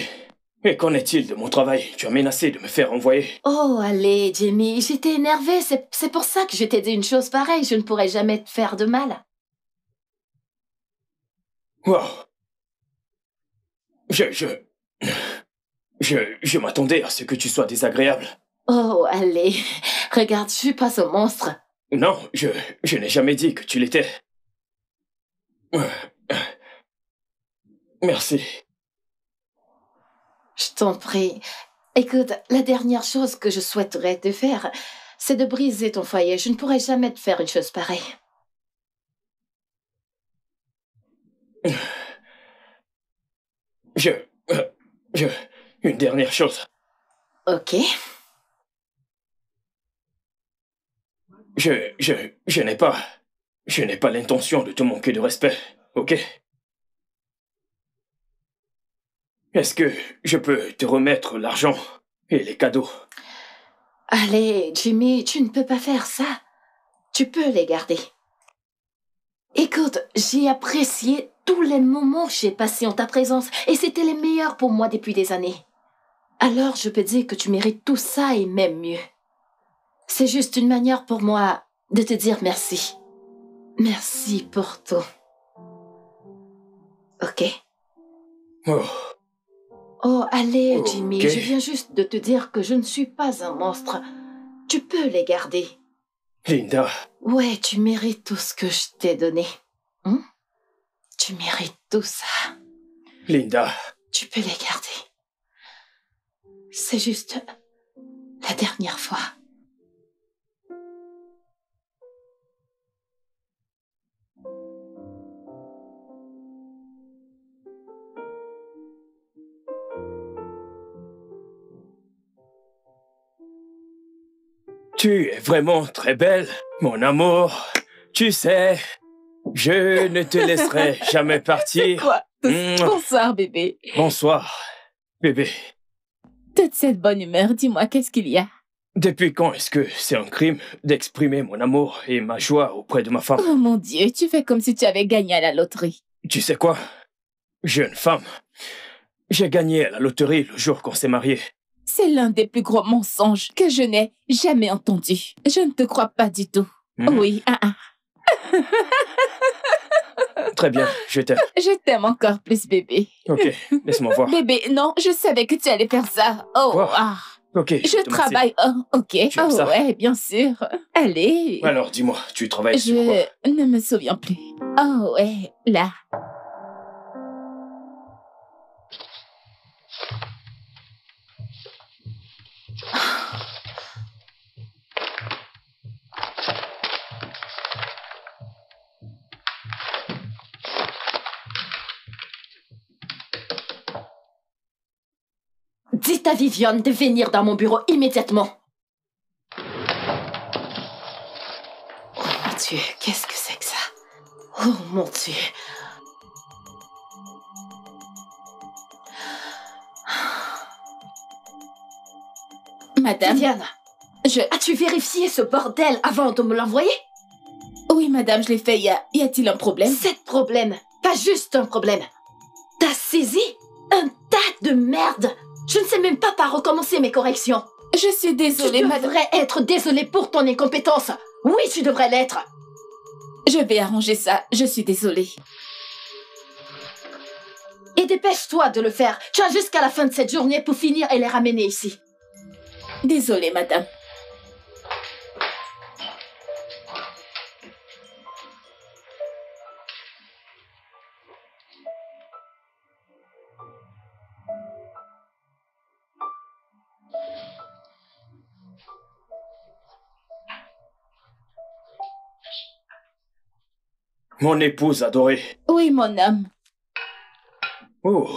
Et qu'en est-il de mon travail? Tu as menacé de me faire renvoyer. Oh, allez, Jimmy, j'étais énervée. C'est pour ça que je t'ai dit une chose pareille. Je ne pourrais jamais te faire de mal. Wow. Je m'attendais à ce que tu sois désagréable. Oh, allez. Regarde, je suis pas ce monstre. Non, je n'ai jamais dit que tu l'étais. Merci. Je t'en prie. Écoute, la dernière chose que je souhaiterais te faire, c'est de briser ton foyer. Je ne pourrais jamais te faire une chose pareille. Une dernière chose. Ok. Je n'ai pas l'intention de te manquer de respect, ok? Est-ce que je peux te remettre l'argent et les cadeaux? Allez, Jimmy, tu ne peux pas faire ça. Tu peux les garder. Écoute, j'ai apprécié tous les moments que j'ai passés en ta présence et c'était les meilleurs pour moi depuis des années. Alors je peux dire que tu mérites tout ça et même mieux. C'est juste une manière pour moi de te dire merci. Merci pour tout. Ok? Oh, Oh, allez, Jimmy, Ok. je viens juste de te dire que je ne suis pas un monstre. Tu peux les garder. Linda, Ouais, tu mérites tout ce que je t'ai donné. Hein? Tu mérites tout ça. Linda. Tu peux les garder. C'est juste La dernière fois. Tu es vraiment très belle, mon amour. Tu sais, je ne te laisserai jamais partir. Quoi? Bonsoir, bébé. Bonsoir, bébé. Toute cette bonne humeur, dis-moi, qu'est-ce qu'il y a? Depuis quand est-ce que c'est un crime d'exprimer mon amour et ma joie auprès de ma femme? Oh mon Dieu, tu fais comme si tu avais gagné à la loterie. Tu sais quoi? Jeune femme, j'ai gagné à la loterie le jour qu'on s'est mariés. C'est l'un des plus gros mensonges que je n'ai jamais entendu. Je ne te crois pas du tout. Oui, Très bien, je t'aime. Je t'aime encore plus, bébé. Ok, laisse-moi voir. Bébé, non, je savais que tu allais faire ça. Oh, Quoi? ah. Ok, Je travaille. Oh, ok. Tu aimes ça? Ouais, bien sûr. Allez. Alors, dis-moi, tu travailles sur quoi? Je ne me souviens plus. Oh, ouais, là. Dites à Viviane de venir dans mon bureau immédiatement. Oh mon Dieu, qu'est-ce que c'est que ça? Oh mon Dieu. Madame, Viviane, je... as-tu vérifié ce bordel avant de me l'envoyer? Oui, madame, je l'ai fait. Y a-t-il un problème? 7 problèmes, pas juste un problème. T'as saisi un tas de merde. Je ne sais même pas par recommencer mes corrections. Je suis désolée, tu madame. devrais être désolée pour ton incompétence. Oui, tu devrais l'être. Je vais arranger ça. Je suis désolée. Et dépêche-toi de le faire. Tu as jusqu'à la fin de cette journée pour finir et les ramener ici. Désolée, madame. Mon épouse adorée. Oui, mon homme. Oh.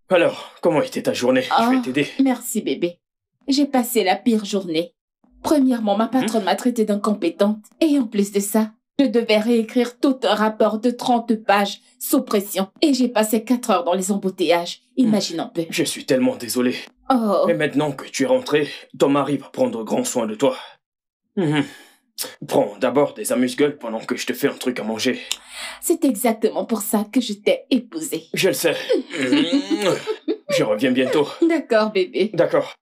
Alors, comment était ta journée? Je vais t'aider. Merci, bébé. J'ai passé la pire journée. Premièrement, ma patronne m'a traitée d'incompétente. Et en plus de ça, je devais réécrire tout un rapport de 30 pages sous pression. Et j'ai passé 4 heures dans les embouteillages. Imagine un peu. Je suis tellement désolé. Oh. Mais maintenant que tu es rentrée, ton mari va prendre grand soin de toi. Prends d'abord des amuse-gueules pendant que je te fais un truc à manger. C'est exactement pour ça que je t'ai épousée. Je le sais. Je reviens bientôt. D'accord, bébé. D'accord.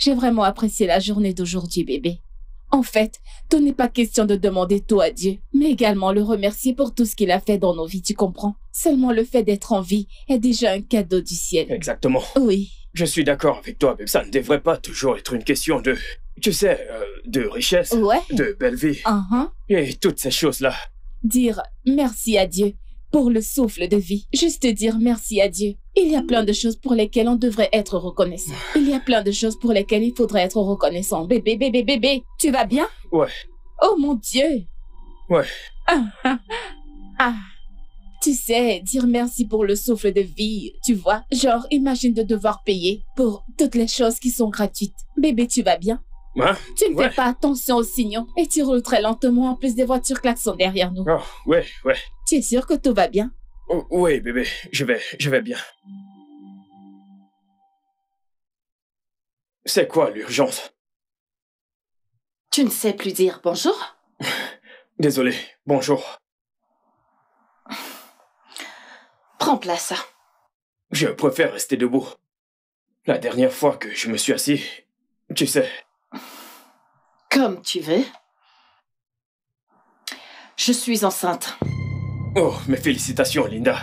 J'ai vraiment apprécié la journée d'aujourd'hui, bébé. En fait, tout n'est pas question de demander tout à Dieu, mais également le remercier pour tout ce qu'il a fait dans nos vies, tu comprends? Seulement le fait d'être en vie est déjà un cadeau du ciel. Exactement. Oui. Je suis d'accord avec toi, mais ça ne devrait pas toujours être une question de... Tu sais, de richesse, Ouais. de belle vie, et toutes ces choses-là. Dire merci à Dieu pour le souffle de vie. Juste dire merci à Dieu. Il y a plein de choses pour lesquelles on devrait être reconnaissant. Il y a plein de choses pour lesquelles il faudrait être reconnaissant. Bébé, bébé, bébé, tu vas bien? Ouais. Oh mon Dieu. Ouais. Tu sais, dire merci pour le souffle de vie, tu vois? Genre, imagine de devoir payer pour toutes les choses qui sont gratuites. Bébé, tu vas bien? Hein? Tu ne fais pas attention aux signaux et tu roules très lentement en plus des voitures klaxonnent derrière nous. Oh, ouais. Tu es sûr que tout va bien? Oh, oui, bébé, je vais bien. C'est quoi l'urgence? Tu ne sais plus dire bonjour? Désolé, bonjour. Prends place. Je préfère rester debout. La dernière fois que je me suis assis, tu sais... Comme tu veux. Je suis enceinte. Oh, mes félicitations, Linda.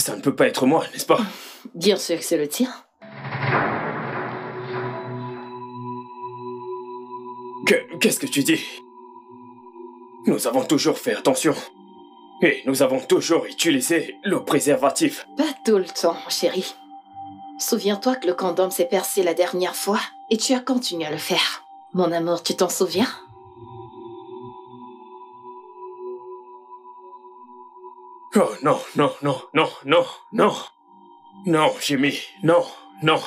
ça ne peut pas être moi, n'est-ce pas? Bien sûr que c'est le tien. Qu'est-ce que tu dis? Nous avons toujours fait attention. Et nous avons toujours utilisé le préservatif. Pas tout le temps, chérie. Souviens-toi que le condom s'est percé la dernière fois et tu as continué à le faire. Mon amour, tu t'en souviens? Oh non, non, non, non, non, non. Non, Jimmy, non, non.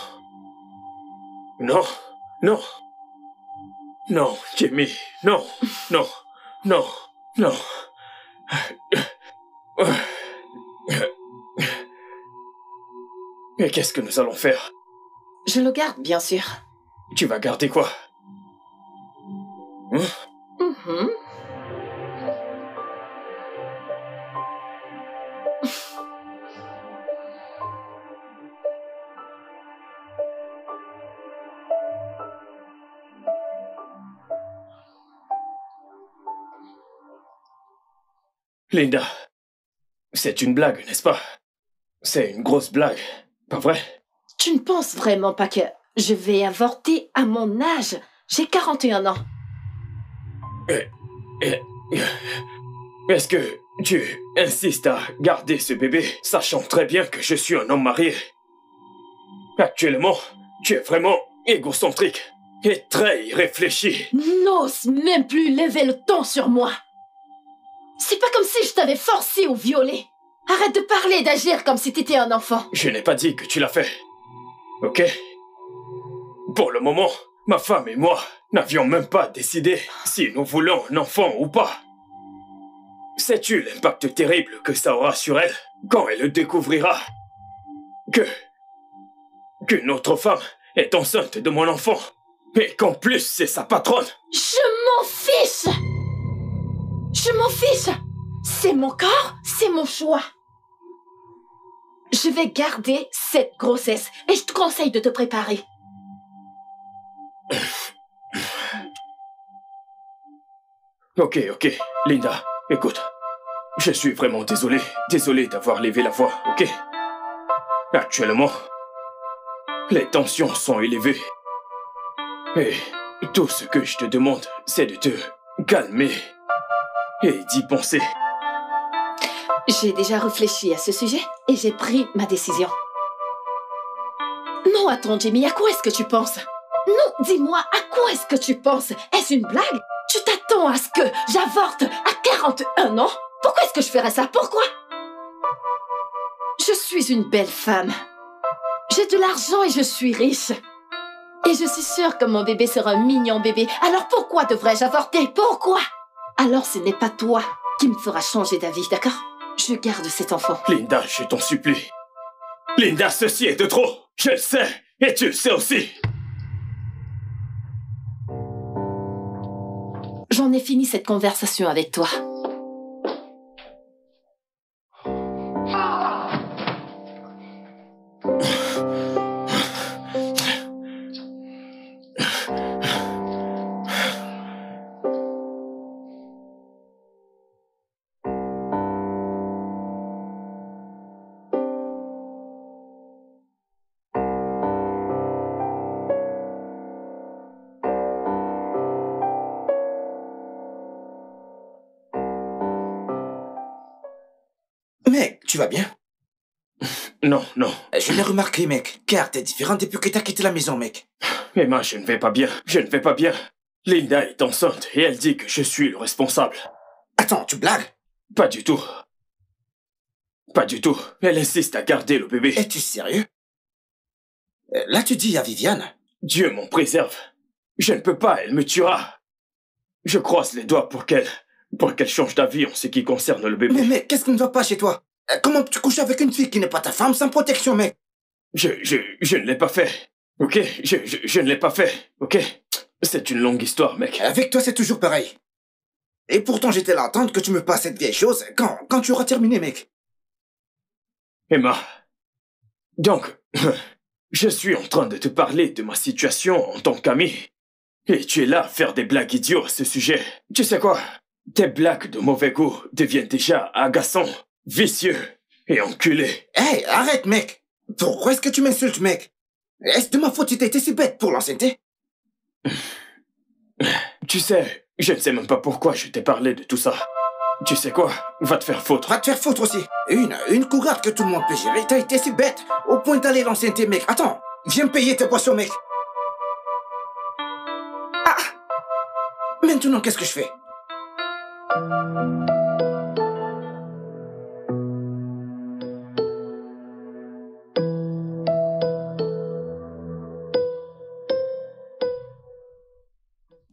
Non, non. Non, Jimmy, non, non, non, non. Mais qu'est-ce que nous allons faire? Je le garde, bien sûr. Tu vas garder quoi? Mhm. Linda, c'est une blague, n'est-ce pas? C'est une grosse blague, pas vrai? Tu ne penses vraiment pas que je vais avorter à mon âge? J'ai 41 ans. Est-ce que tu insistes à garder ce bébé, sachant très bien que je suis un homme marié? Actuellement, tu es vraiment égocentrique et très irréfléchi. N'ose même plus lever le ton sur moi. C'est pas comme si je t'avais forcé ou violé. Arrête de parler et d'agir comme si t'étais un enfant. Je n'ai pas dit que tu l'as fait, ok? Pour le moment, ma femme et moi n'avions même pas décidé si nous voulons un enfant ou pas. Sais-tu l'impact terrible que ça aura sur elle quand elle découvrira qu'une autre femme est enceinte de mon enfant et qu'en plus c'est sa patronne? Je m'en fiche! Je m'en fiche! C'est mon corps, c'est mon choix. Je vais garder cette grossesse et je te conseille de te préparer. Ok, Linda, écoute. Je suis vraiment désolé d'avoir levé la voix, ok? Actuellement, les tensions sont élevées. Et tout ce que je te demande, c'est de te calmer et d'y penser. J'ai déjà réfléchi à ce sujet et j'ai pris ma décision. Non, attends, Jimmy, à quoi est-ce que tu penses? Non, dis-moi, à quoi est-ce que tu penses? Est-ce une blague? Tu t'attends à ce que j'avorte à 41 ans? Pourquoi est-ce que je ferais ça? Pourquoi? Je suis une belle femme. J'ai de l'argent et je suis riche. Et je suis sûre que mon bébé sera un mignon bébé. Alors pourquoi devrais-je avorter? Pourquoi? Alors ce n'est pas toi qui me fera changer d'avis, d'accord? Je garde cet enfant. Linda, je t'en supplie. Linda, ceci est de trop. Je le sais, et tu le sais aussi. J'en ai fini cette conversation avec toi. Mec, tu vas bien? Non. Je l'ai remarqué, mec, car t'es différent depuis que t'as quitté la maison, mec. Emma, je ne vais pas bien. Linda est enceinte et elle dit que je suis le responsable. Attends, tu blagues? Pas du tout. Elle insiste à garder le bébé. Es-tu sérieux? Là, tu dis à Viviane? Dieu m'en préserve. Je ne peux pas, elle me tuera. Je croise les doigts pour qu'elle change d'avis en ce qui concerne le bébé. Mais mec, qu'est-ce qui ne va pas chez toi? Comment tu couches avec une fille qui n'est pas ta femme sans protection, mec? Je ne l'ai pas fait. Ok? Je ne l'ai pas fait. Ok? C'est une longue histoire, mec. Avec toi, c'est toujours pareil. Et pourtant, j'étais là à attendre que tu me passes cette vieille chose quand tu auras terminé, mec. Emma. Donc, je suis en train de te parler de ma situation en tant qu'ami. Et tu es là à faire des blagues idiotes à ce sujet. Tu sais quoi? Tes blagues de mauvais goût deviennent déjà agaçants, vicieux. et enculé. Hey, arrête, mec. Pourquoi est-ce que tu m'insultes, mec? Est-ce de ma faute si t'as été si bête pour l'ancienneté? Tu sais, je ne sais même pas pourquoi je t'ai parlé de tout ça. Tu sais quoi? Va te faire foutre. Va te faire foutre aussi. Une cougarde que tout le monde peut gérer. T'as été si bête au point d'aller l'ancienneté, mec. Attends, viens me payer tes poissons, mec. Ah! Maintenant, qu'est-ce que je fais?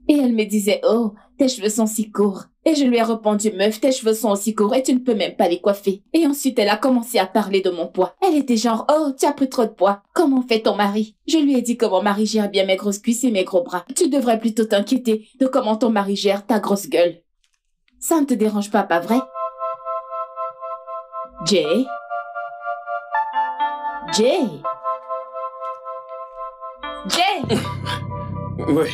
Et elle me disait, oh, tes cheveux sont si courts. Et je lui ai répondu, meuf, tes cheveux sont aussi courts et tu ne peux même pas les coiffer. Et ensuite, elle a commencé à parler de mon poids. Elle était genre, oh, tu as pris trop de poids. Comment fait ton mari? Je lui ai dit que mon mari gère bien mes grosses cuisses et mes gros bras. Tu devrais plutôt t'inquiéter de comment ton mari gère ta grosse gueule. Ça ne te dérange pas vrai? Jay? Jay? Jay? Oui.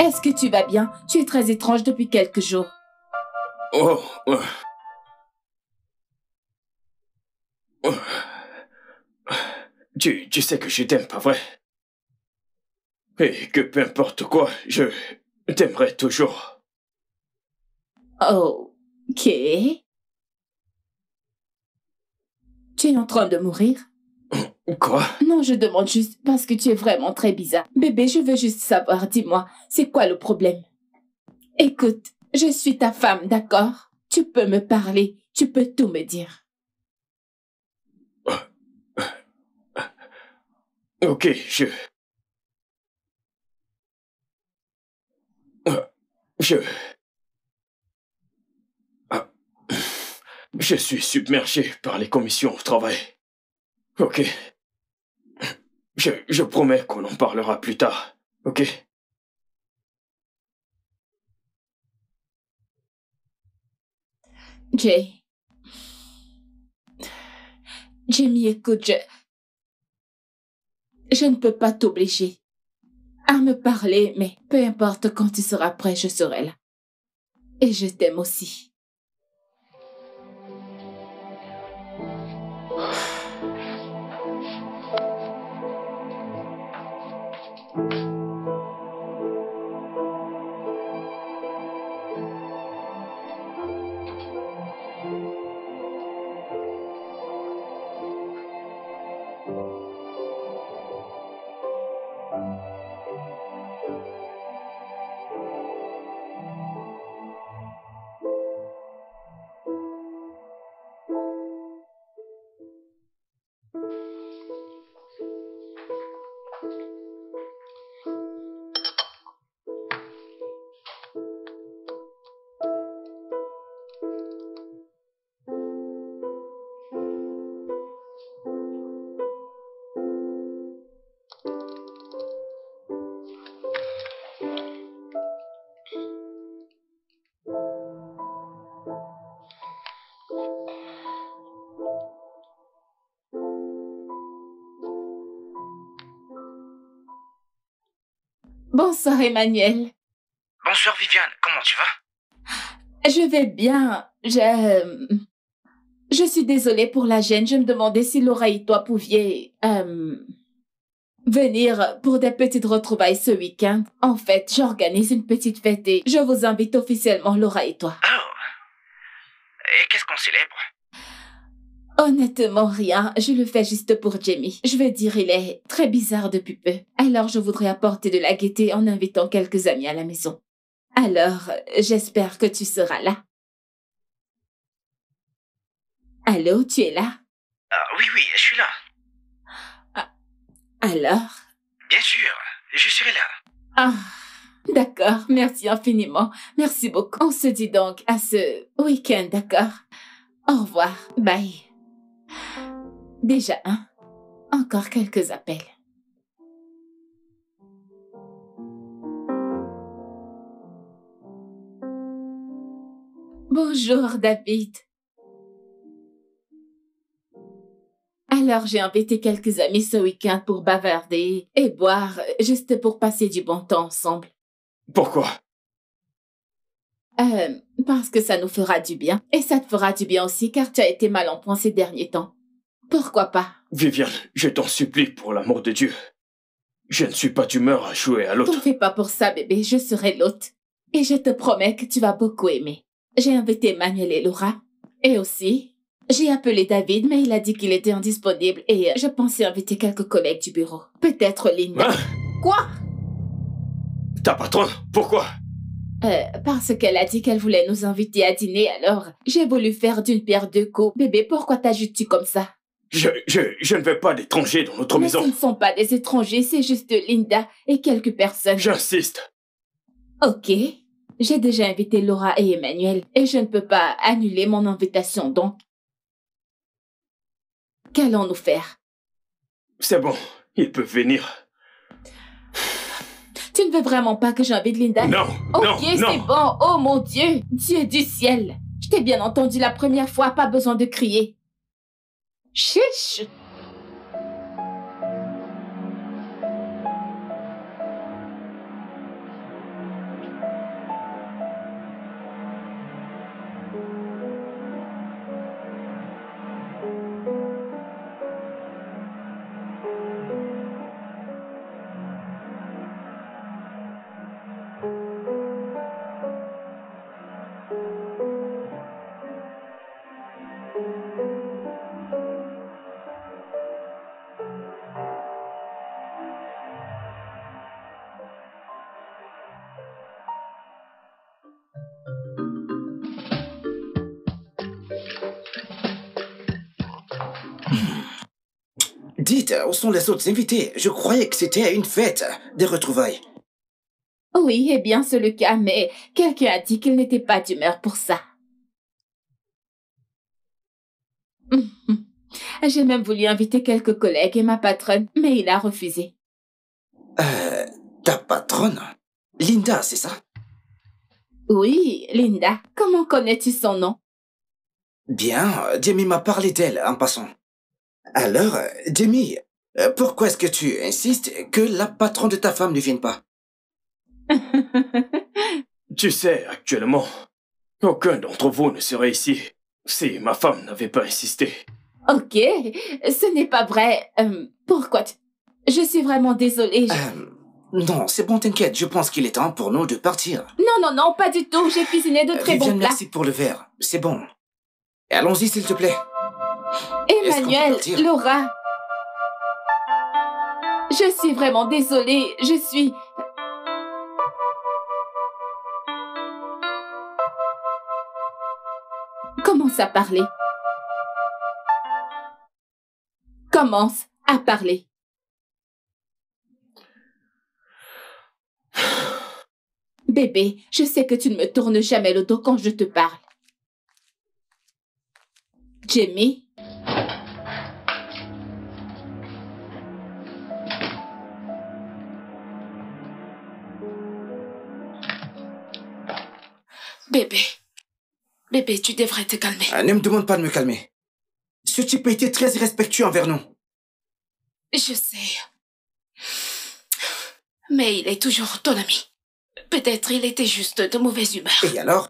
Est-ce que tu vas bien? Tu es très étrange depuis quelques jours. Oh. Tu sais que je t'aime, pas vrai? Et que peu importe quoi, je t'aimerai toujours. Ok. Tu es en train de mourir? Quoi? Non, je demande juste parce que tu es vraiment très bizarre. Bébé, je veux juste savoir, dis-moi, c'est quoi le problème? Écoute, je suis ta femme, d'accord? Tu peux me parler, tu peux tout me dire. Ok, je suis submergé par les commissions au travail. Ok. Je promets qu'on en parlera plus tard, ok? Jamie, écoute, je ne peux pas t'obliger à me parler, mais peu importe, quand tu seras prêt, je serai là. Et je t'aime aussi. Bonsoir, Emmanuel. Bonsoir, Viviane. Comment tu vas? Je vais bien. Je suis désolée pour la gêne. Je me demandais si Laura et toi pouviez venir pour des petites retrouvailles ce week-end. En fait, j'organise une petite fête et je vous invite officiellement, Laura et toi. Oh. Et qu'est-ce qu'on célèbre? Honnêtement, rien. Je le fais juste pour Jamie. Je veux dire, il est très bizarre depuis peu. Alors, je voudrais apporter de la gaieté en invitant quelques amis à la maison. Alors, j'espère que tu seras là. Allô, tu es là? Oui, je suis là. Alors? Bien sûr, je serai là. Ah, d'accord. Merci infiniment. Merci beaucoup. On se dit donc à ce week-end, d'accord? Au revoir. Bye. Déjà, encore quelques appels. Bonjour, David. Alors, j'ai invité quelques amis ce week-end pour bavarder et boire, juste pour passer du bon temps ensemble. Pourquoi? Parce que ça nous fera du bien. Et ça te fera du bien aussi, car tu as été mal en point ces derniers temps. Pourquoi pas? Viviane, je t'en supplie, pour l'amour de Dieu. Je ne suis pas d'humeur à jouer à l'autre. T'en fais pas pour ça, bébé, je serai l'autre. Et je te promets que tu vas beaucoup aimer. J'ai invité Manuel et Laura. Et aussi, j'ai appelé David, mais il a dit qu'il était indisponible. Et je pensais inviter quelques collègues du bureau. Peut-être Linda. Hein? Quoi? Ta patronne? Pourquoi? Parce qu'elle a dit qu'elle voulait nous inviter à dîner, alors j'ai voulu faire d'une pierre deux coups. Bébé, pourquoi t'agites-tu comme ça? Je ne veux pas d'étrangers dans notre Mais maison. ce ne sont pas des étrangers, c'est juste Linda et quelques personnes. J'insiste. Ok. J'ai déjà invité Laura et Emmanuel et je ne peux pas annuler mon invitation, donc. Qu'allons-nous faire? C'est bon, ils peuvent venir. Tu ne veux vraiment pas que j'invite Linda? Non, ok, non, c'est non. bon. Oh mon Dieu, Dieu du ciel. Je t'ai bien entendu la première fois, pas besoin de crier. Chiche. Dites, où sont les autres invités? Je croyais que c'était une fête, des retrouvailles. Oui, eh bien, c'est le cas, mais quelqu'un a dit qu'il n'était pas d'humeur pour ça. J'ai même voulu inviter quelques collègues et ma patronne, mais il a refusé. Ta patronne? Linda, c'est ça? Oui, Linda. Comment connais-tu son nom? Bien, Jamie m'a parlé d'elle en passant. Alors, Jamie, pourquoi est-ce que tu insistes que la patronne de ta femme ne vienne pas? Tu sais, actuellement, aucun d'entre vous ne serait ici si ma femme n'avait pas insisté. Ok, ce n'est pas vrai. Pourquoi Je suis vraiment désolée. Non, c'est bon, t'inquiète, je pense qu'il est temps pour nous de partir. Non, pas du tout. J'ai cuisiné de très bons Viviane, plats. merci pour le verre, c'est bon. Allons-y, s'il te plaît. Emmanuel, Laura. Je suis vraiment désolée. Je suis... Commence à parler. Commence à parler. Bébé, je sais que tu ne me tournes jamais le dos quand je te parle. Jamie? Bébé, tu devrais te calmer. Ne me demande pas de me calmer. Ce type a été très irrespectueux envers nous. Je sais. Mais il est toujours ton ami. Peut-être il était juste de mauvaise humeur. Et alors?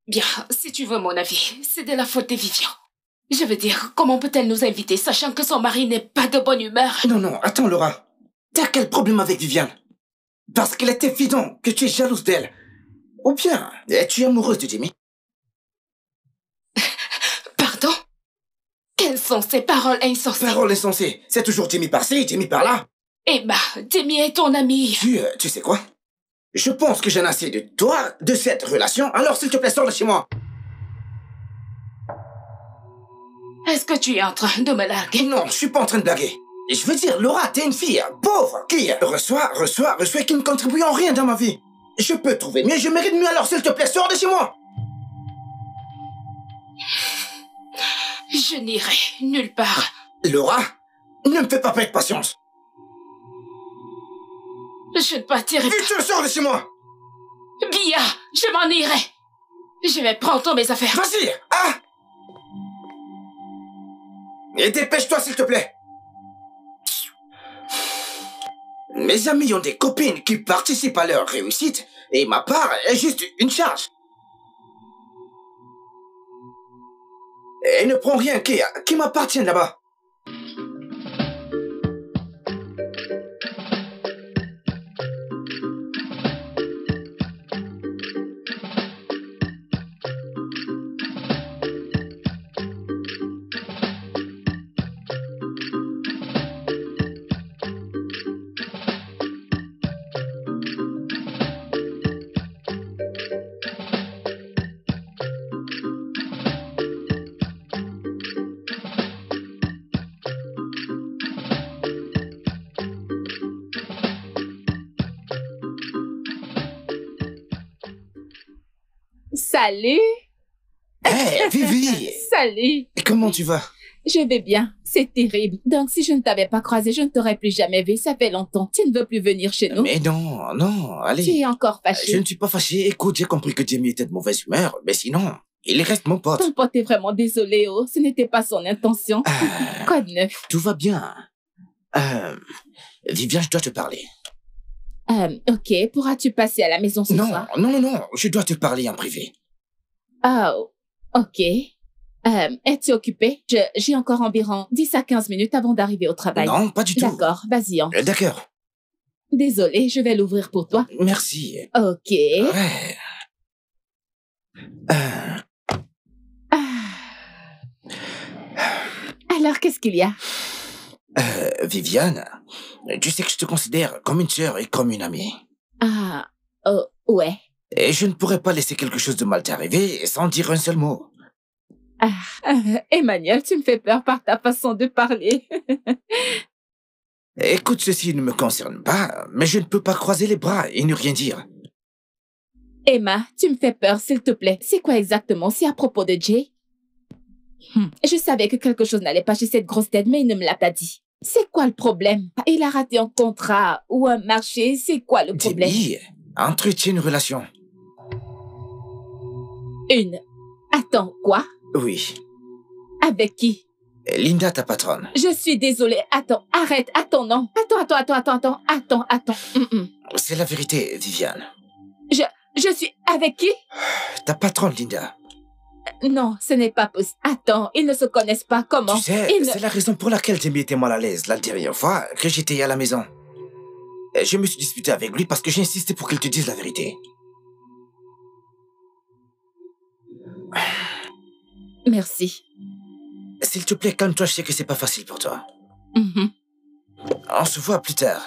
Bien, si tu veux mon avis, c'est de la faute de Vivian. Je veux dire, comment peut-elle nous inviter, sachant que son mari n'est pas de bonne humeur? Non, attends, Laura. T'as quel problème avec Viviane? Parce qu'il est évident que tu es jalouse d'elle. Ou bien, es-tu amoureuse de Jamie? Pardon? Quelles sont ces paroles insensées? Paroles insensées. C'est toujours Jamie par-ci, Jamie par-là. Emma, Jamie est ton ami. Tu sais quoi? Je pense que j'en ai assez de toi, de cette relation, alors s'il te plaît, sors de chez moi. Est-ce que tu es en train de me larguer? Non, je suis pas en train de blaguer. Je veux dire, Laura, t'es une fille pauvre qui reçoit et qui ne contribue en rien dans ma vie. Je peux trouver mieux, je mérite mieux, alors s'il te plaît, sors de chez moi. Je n'irai nulle part. Laura, ne me fais pas perdre patience. Je ne partirai pas. Vite, sors de chez moi. Bien, je m'en irai. Je vais prendre mes affaires. Vas-y, ah! Et dépêche-toi, s'il te plaît. Mes amis ont des copines qui participent à leur réussite Et ma part est juste une charge. Et ne prends rien qui m'appartient là-bas. Salut. Hé, Vivi. Salut. Et comment tu vas? Je vais bien. C'est terrible. Donc, si je ne t'avais pas croisé, je ne t'aurais plus jamais vu. Ça fait longtemps. Tu ne veux plus venir chez nous? Mais non, non, allez. Tu es encore fâché. Je ne suis pas fâché. Écoute, j'ai compris que Jamie était de mauvaise humeur. Mais sinon, il reste mon pote. Ton pote est vraiment désolé, oh. Ce n'était pas son intention. Quoi de neuf? Tout va bien. Viviane, je dois te parler. Ok. Pourras-tu passer à la maison ce soir? Non. Je dois te parler en privé. Oh, ok. Es-tu occupé? J'ai encore environ 10 à 15 minutes avant d'arriver au travail. Non, pas du tout. D'accord, vas-y, entre. D'accord. Désolée, je vais l'ouvrir pour toi. Merci. Ok. Ouais. Alors, qu'est-ce qu'il y a? Viviane, tu sais que je te considère comme une sœur et comme une amie. Ah, oh, ouais. Et je ne pourrais pas laisser quelque chose de mal t'arriver sans dire un seul mot. Emmanuel, tu me fais peur par ta façon de parler. Écoute, ceci ne me concerne pas, mais je ne peux pas croiser les bras et ne rien dire. Emma, tu me fais peur, s'il te plaît. C'est quoi exactement? C'est à propos de Jay? Je savais que quelque chose n'allait pas chez cette grosse tête, mais il ne me l'a pas dit. C'est quoi le problème? Il a raté un contrat ou un marché? C'est quoi le problème? Jamie, entretiens une relation. Attends, quoi? Oui. Avec qui? Linda, ta patronne. Je suis désolée. Attends, arrête. Attends, non. Attends. C'est la vérité, Viviane. Je suis avec qui? Ta patronne, Linda. Non, ce n'est pas possible. Attends, ils ne se connaissent pas. Comment? Tu sais, c'est la raison pour laquelle Jamie était mal à l'aise la dernière fois que j'étais à la maison. Je me suis disputé avec lui parce que j'ai insisté pour qu'il te dise la vérité. Merci. S'il te plaît, calme-toi, je sais que c'est pas facile pour toi. On se voit plus tard.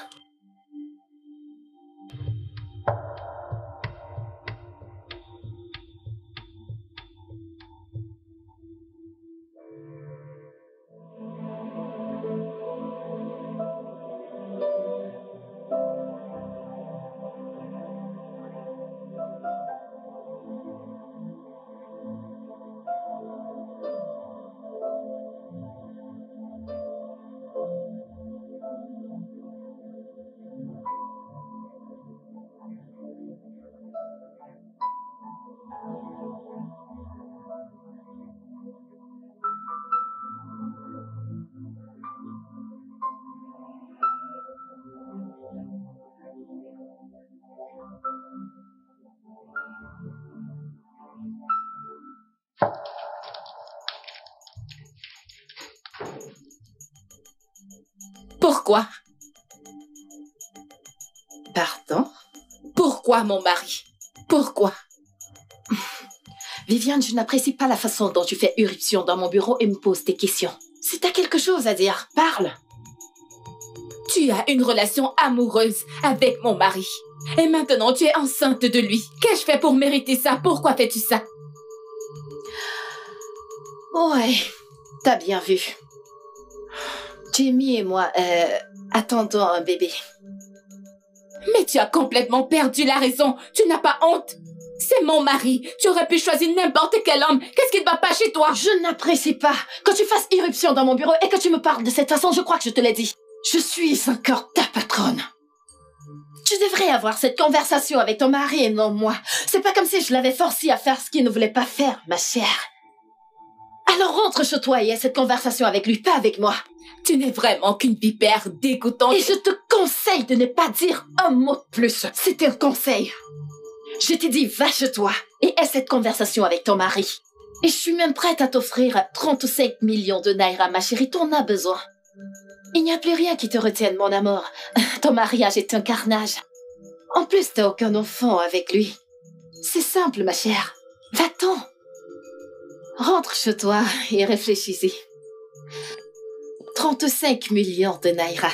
Pourquoi? Pardon? Pourquoi, mon mari? Pourquoi? Viviane, je n'apprécie pas la façon dont tu fais irruption dans mon bureau et me poses des questions. Si t'as quelque chose à dire, parle. Tu as une relation amoureuse avec mon mari. Et maintenant, tu es enceinte de lui. Qu'ai-je fait pour mériter ça? Pourquoi fais-tu ça? Ouais, t'as bien vu. Jamie et moi, attendons un bébé. Mais tu as complètement perdu la raison. Tu n'as pas honte? C'est mon mari. Tu aurais pu choisir n'importe quel homme. Qu'est-ce qui ne va pas chez toi? Je n'apprécie pas. Quand tu fasses irruption dans mon bureau et que tu me parles de cette façon, je crois que je te l'ai dit. Je suis encore ta patronne. Tu devrais avoir cette conversation avec ton mari et non moi. C'est pas comme si je l'avais forcé à faire ce qu'il ne voulait pas faire, ma chère. Alors rentre chez toi et aie cette conversation avec lui, pas avec moi. Tu n'es vraiment qu'une vipère dégoûtante. Et je te conseille de ne pas dire un mot de plus. C'est un conseil. Je t'ai dit, va chez toi et aie cette conversation avec ton mari. Et je suis même prête à t'offrir 35 millions de naira, ma chérie, t'en as besoin. Il n'y a plus rien qui te retienne, mon amour. Ton mariage est un carnage. En plus, t'as aucun enfant avec lui. C'est simple, ma chère. Va-t'en. Rentre chez toi et réfléchis-y. 35 millions de naira.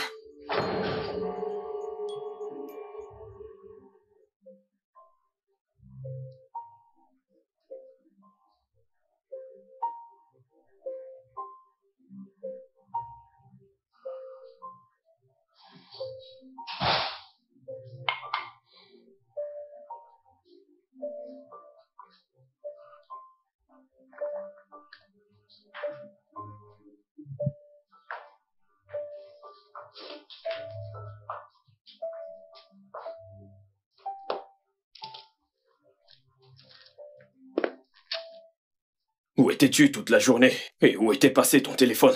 Où étais-tu toute la journée? Et où était passé ton téléphone?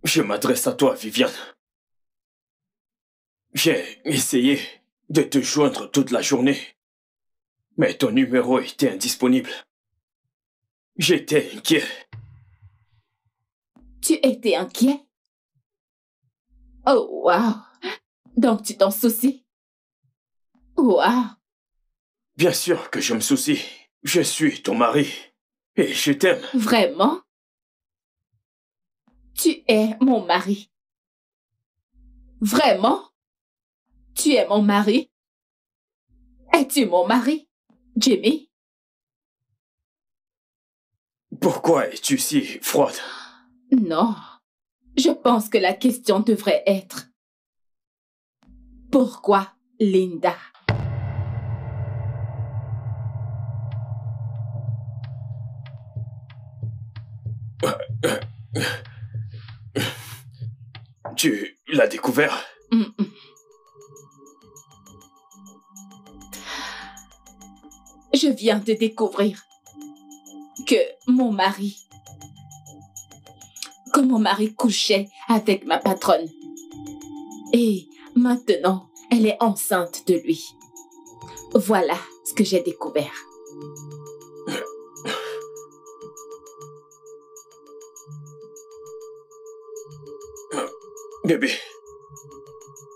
Je m'adresse à toi, Viviane. J'ai essayé de te joindre toute la journée, mais ton numéro était indisponible. J'étais inquiet. Tu étais inquiet? Oh, wow. Donc tu t'en soucies? Wow. Bien sûr que je me soucie. Je suis ton mari. Et je t'aime. Vraiment? Tu es mon mari. Vraiment? Tu es mon mari? Es-tu mon mari, Jimmy? Pourquoi es-tu si froide? Non. Je pense que la question devrait être: pourquoi Linda? Tu l'as découvert? Je viens de découvrir que mon mari couchait avec ma patronne. Et maintenant, elle est enceinte de lui. Voilà ce que j'ai découvert. Bébé,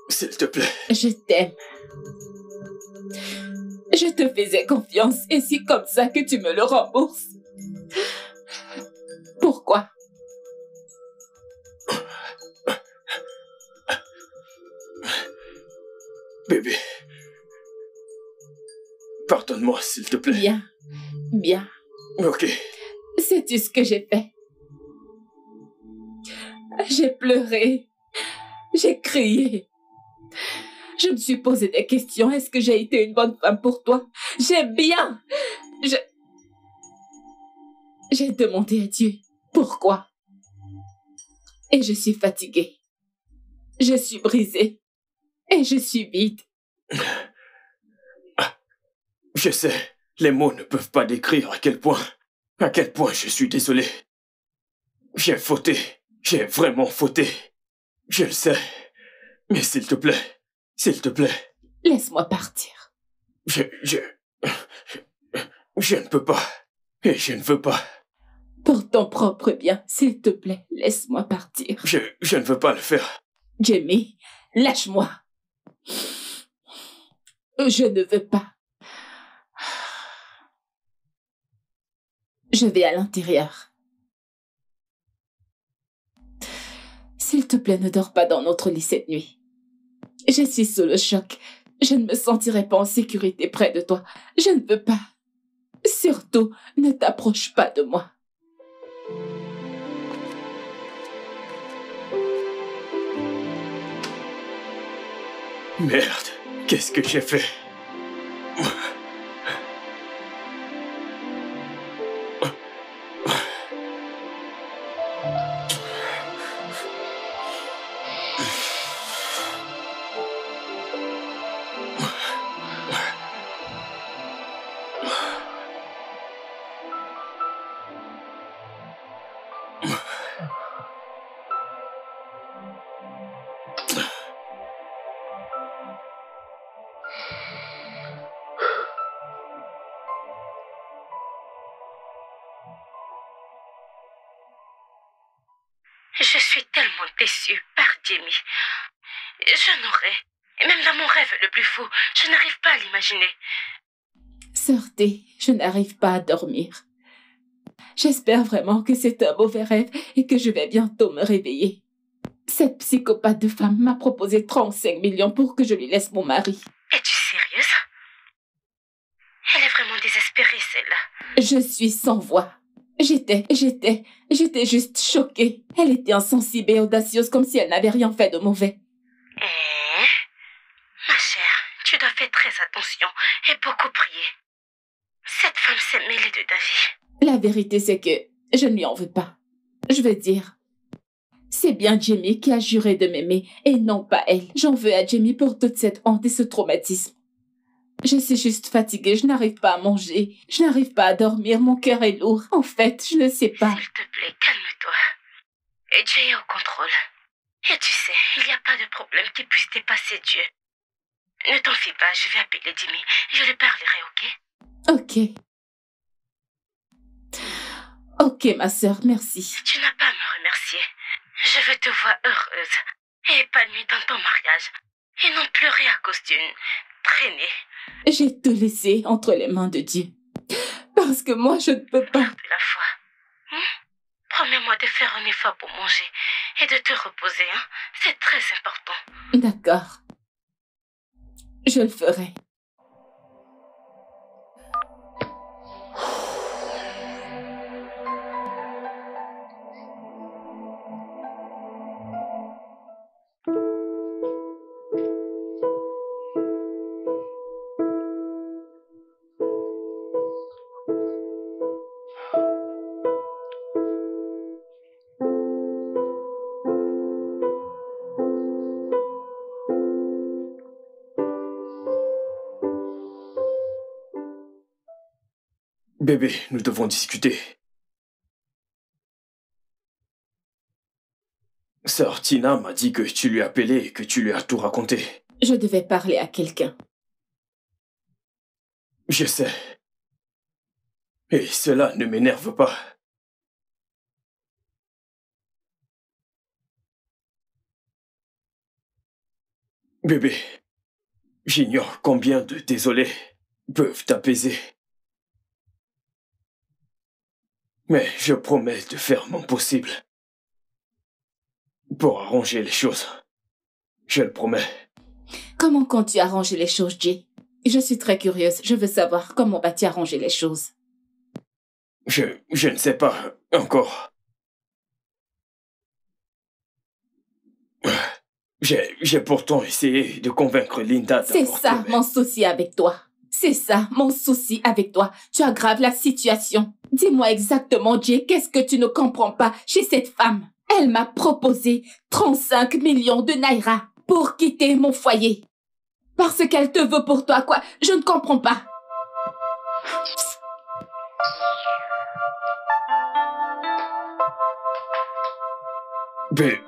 s'il te plaît. Je t'aime. Je te faisais confiance et c'est comme ça que tu me le rembourses. Pourquoi? Bébé, pardonne-moi, s'il te plaît. Bien, bien. Ok. Sais-tu ce que j'ai fait? J'ai pleuré. J'ai crié. Je me suis posé des questions. Est-ce que j'ai été une bonne femme pour toi? J'ai demandé à Dieu pourquoi. Et je suis fatiguée. Je suis brisée. Et je suis vide. Je sais, les mots ne peuvent pas décrire à quel point je suis désolé. J'ai fauté. J'ai vraiment fauté. Je le sais. Mais s'il te plaît. Laisse-moi partir. Je ne peux pas. Et je ne veux pas. Pour ton propre bien, s'il te plaît, laisse-moi partir. Je ne veux pas le faire. Jimmy, lâche-moi. Je ne veux pas. Je vais à l'intérieur. S'il te plaît, ne dors pas dans notre lit cette nuit. Je suis sous le choc. Je ne me sentirai pas en sécurité près de toi. Je ne veux pas. Surtout, ne t'approche pas de moi. Merde, qu'est-ce que j'ai fait? Je suis tellement déçue par Jamie. Je n'aurais... Même dans mon rêve le plus fou, je n'arrive pas à l'imaginer. Sœur T, je n'arrive pas à dormir. J'espère vraiment que c'est un mauvais rêve et que je vais bientôt me réveiller. Cette psychopathe de femme m'a proposé 35 millions pour que je lui laisse mon mari. Es-tu sérieuse? Elle est vraiment désespérée, celle-là. Je suis sans voix. J'étais juste choquée. Elle était insensible et audacieuse comme si elle n'avait rien fait de mauvais. Ma chère, tu dois faire très attention et beaucoup prier. Cette femme s'est mêlée de ta vie. La vérité, c'est que je ne lui en veux pas. Je veux dire, c'est bien Jamie qui a juré de m'aimer et non pas elle. J'en veux à Jamie pour toute cette honte et ce traumatisme. Je suis juste fatiguée, je n'arrive pas à manger, je n'arrive pas à dormir, mon cœur est lourd. En fait, je ne sais pas. S'il te plaît, calme-toi. Et Dieu est au contrôle. Et tu sais, il n'y a pas de problème qui puisse dépasser Dieu. Ne t'en fie pas, je vais appeler Jimmy et je lui parlerai, ok? Ok, ma sœur, merci. Tu n'as pas à me remercier. Je veux te voir heureuse et épanouie dans ton mariage. Et non pleurer à cause d'une traînée. J'ai tout laissé entre les mains de Dieu. Parce que moi, je ne peux pas. Garde la foi. Promets-moi de faire un effort pour manger et de te reposer, hein? C'est très important. D'accord. Je le ferai. Bébé, nous devons discuter. Sœur Tina m'a dit que tu lui as appelé et que tu lui as tout raconté. Je devais parler à quelqu'un. Je sais. Et cela ne m'énerve pas. Bébé, j'ignore combien de désolés peuvent t'apaiser. Mais je promets de faire mon possible pour arranger les choses. Je le promets. Comment comptes-tu arranger les choses, Jay? Je suis très curieuse. Je veux savoir comment vas-tu arranger les choses. Je ne sais pas encore. J'ai pourtant essayé de convaincre Linda d'avorter. C'est ça mon souci avec toi. C'est ça mon souci avec toi. Tu aggraves la situation. Dis-moi exactement, Jay, qu'est-ce que tu ne comprends pas chez cette femme? Elle m'a proposé 35 millions de naira pour quitter mon foyer. Parce qu'elle te veut pour toi, quoi. Je ne comprends pas.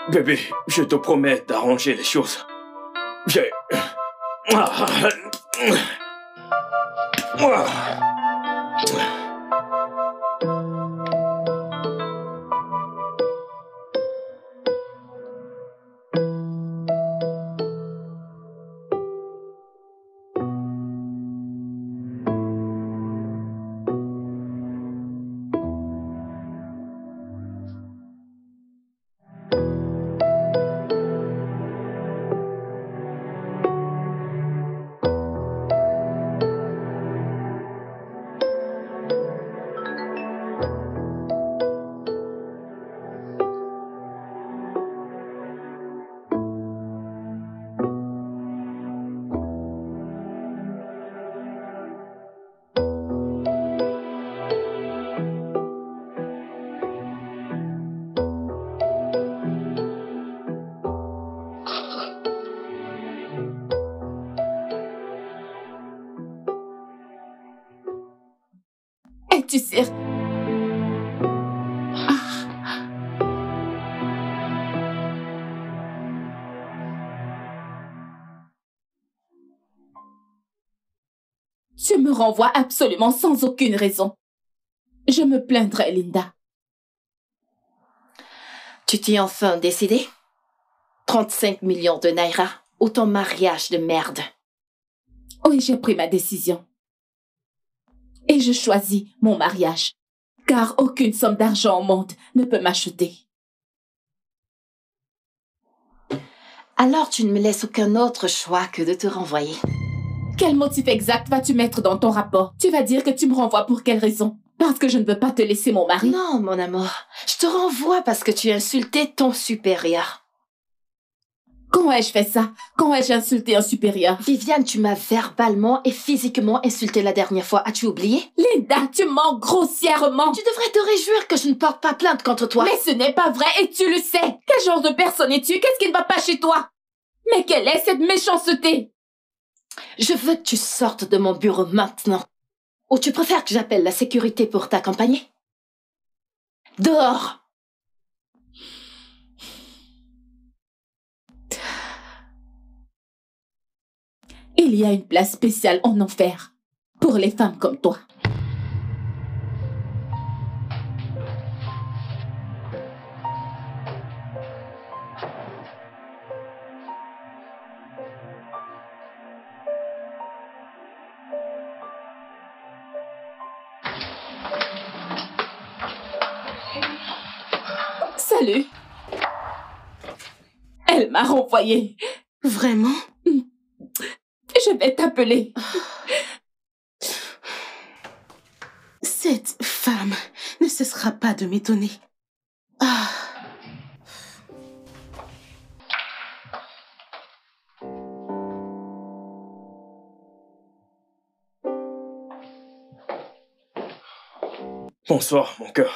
Bébé, je te promets d'arranger les choses. Es-tu sérieux? Tu me renvoies absolument sans aucune raison. Je me plaindrai, Linda. Tu t'es enfin décidé? 35 millions de naira ou ton mariage de merde? Oui, j'ai pris ma décision. Et je choisis mon mariage, car aucune somme d'argent au monde ne peut m'acheter. Alors tu ne me laisses aucun autre choix que de te renvoyer. Quel motif exact vas-tu mettre dans ton rapport? Tu vas dire que tu me renvoies pour quelle raison? Parce que je ne veux pas te laisser mon mari? Non, mon amour. Je te renvoie parce que tu as insulté ton supérieur. Quand ai-je fait ça? Quand ai-je insulté un supérieur? Viviane, tu m'as verbalement et physiquement insulté la dernière fois. As-tu oublié? Linda, tu mens grossièrement. Tu devrais te réjouir que je ne porte pas plainte contre toi. Mais ce n'est pas vrai et tu le sais. Quel genre de personne es-tu? Qu'est-ce qui ne va pas chez toi? Mais quelle est cette méchanceté? Je veux que tu sortes de mon bureau maintenant. Ou tu préfères que j'appelle la sécurité pour t'accompagner? Dehors! Il y a une place spéciale en enfer pour les femmes comme toi. Salut. Elle m'a renvoyée. Vraiment? Je vais t'appeler. Cette femme ne cessera pas de m'étonner. Ah. Bonsoir, mon cœur.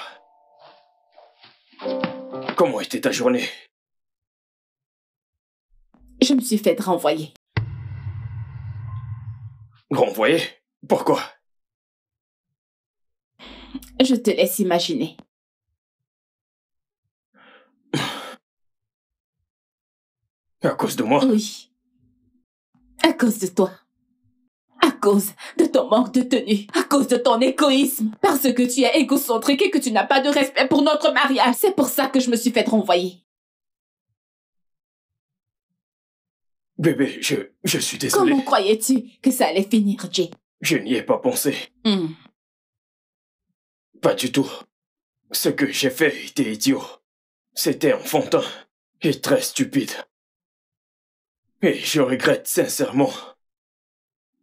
Comment était ta journée? Je me suis fait renvoyer. Renvoyé? Pourquoi? Je te laisse imaginer. À cause de moi? Oui. À cause de toi. À cause de ton manque de tenue. À cause de ton égoïsme. Parce que tu es égocentrique et que tu n'as pas de respect pour notre mariage. C'est pour ça que je me suis fait renvoyer. Bébé, je suis désolé. Comment croyais-tu que ça allait finir, Jay? Je n'y ai pas pensé. Pas du tout. Ce que j'ai fait était idiot. C'était enfantin et très stupide. Et je regrette sincèrement.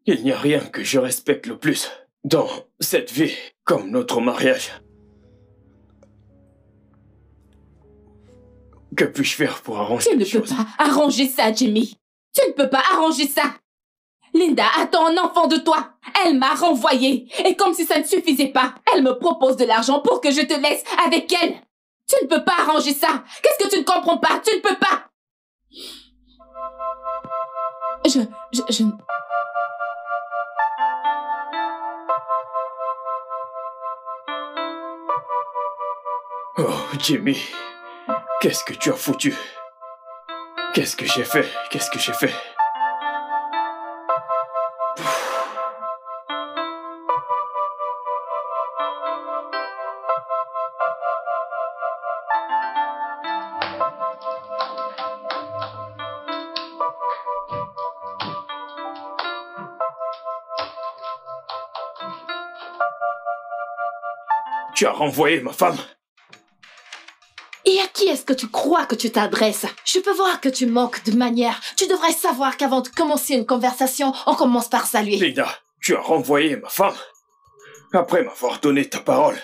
Il n'y a rien que je respecte le plus dans cette vie comme notre mariage. Que puis-je faire pour arranger les choses? Tu ne peux pas arranger ça, Jimmy. Tu ne peux pas arranger ça. Linda attend un enfant de toi. Elle m'a renvoyée. Et comme si ça ne suffisait pas, elle me propose de l'argent pour que je te laisse avec elle. Tu ne peux pas arranger ça. Qu'est-ce que tu ne comprends pas? Tu ne peux pas. Je... Oh, Jimmy, qu'est-ce que tu as foutu? Qu'est-ce que j'ai fait? Qu'est-ce que j'ai fait? Tu as renvoyé ma femme? Et à qui est-ce que tu crois que tu t'adresses? Je peux voir que tu manques de manière. Tu devrais savoir qu'avant de commencer une conversation, on commence par saluer. Linda, tu as renvoyé ma femme? Après m'avoir donné ta parole.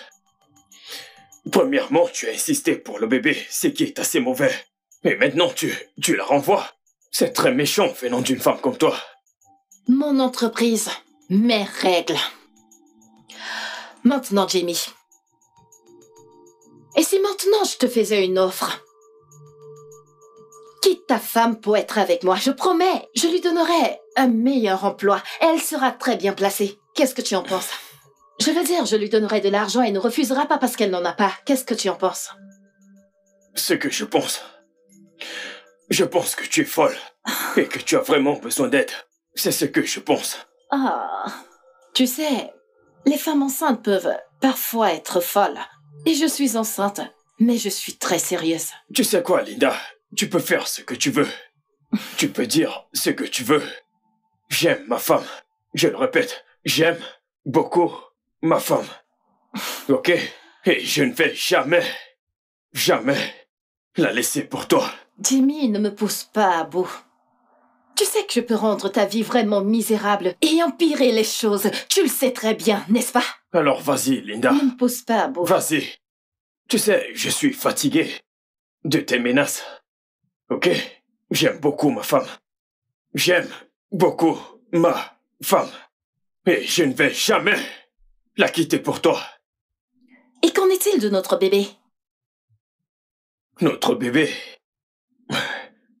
Premièrement, tu as insisté pour le bébé, ce qui est assez mauvais. Et maintenant, tu la renvoies. C'est très méchant venant d'une femme comme toi. Mon entreprise, mes règles. Maintenant, Jamie. Et si maintenant je te faisais une offre? Quitte ta femme pour être avec moi, je promets, je lui donnerai un meilleur emploi. Elle sera très bien placée. Qu'est-ce que tu en penses? Je veux dire, je lui donnerai de l'argent et ne refusera pas parce qu'elle n'en a pas. Qu'est-ce que tu en penses? Ce que je pense que tu es folle et que tu as vraiment besoin d'aide. C'est ce que je pense. Ah, tu sais, les femmes enceintes peuvent parfois être folles. Et je suis enceinte. mais je suis très sérieuse. Tu sais quoi, Linda? Tu peux faire ce que tu veux. Tu peux dire ce que tu veux. J'aime ma femme. Je le répète, j'aime beaucoup ma femme. Ok? Et je ne vais jamais, jamais la laisser pour toi. Jimmy, ne me pousse pas à bout. Tu sais que je peux rendre ta vie vraiment misérable et empirer les choses. Tu le sais très bien, n'est-ce pas? Alors vas-y, Linda. Ne me pousse pas à bout. Vas-y. Tu sais, je suis fatigué de tes menaces. Ok? J'aime beaucoup ma femme. J'aime beaucoup ma femme. Et je ne vais jamais la quitter pour toi. Et qu'en est-il de notre bébé? Notre bébé.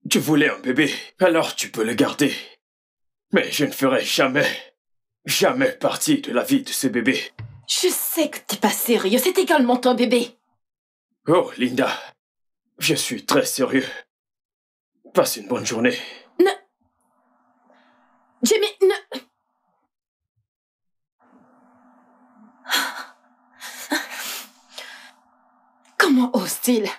Tu voulais un bébé, alors tu peux le garder. Mais je ne ferai jamais, jamais partie de la vie de ce bébé. Je sais que t'es pas sérieux, c'est également ton bébé. Oh, Linda, je suis très sérieux. Passe une bonne journée. Ne... Jimmy, ne... Comment ose-t-il?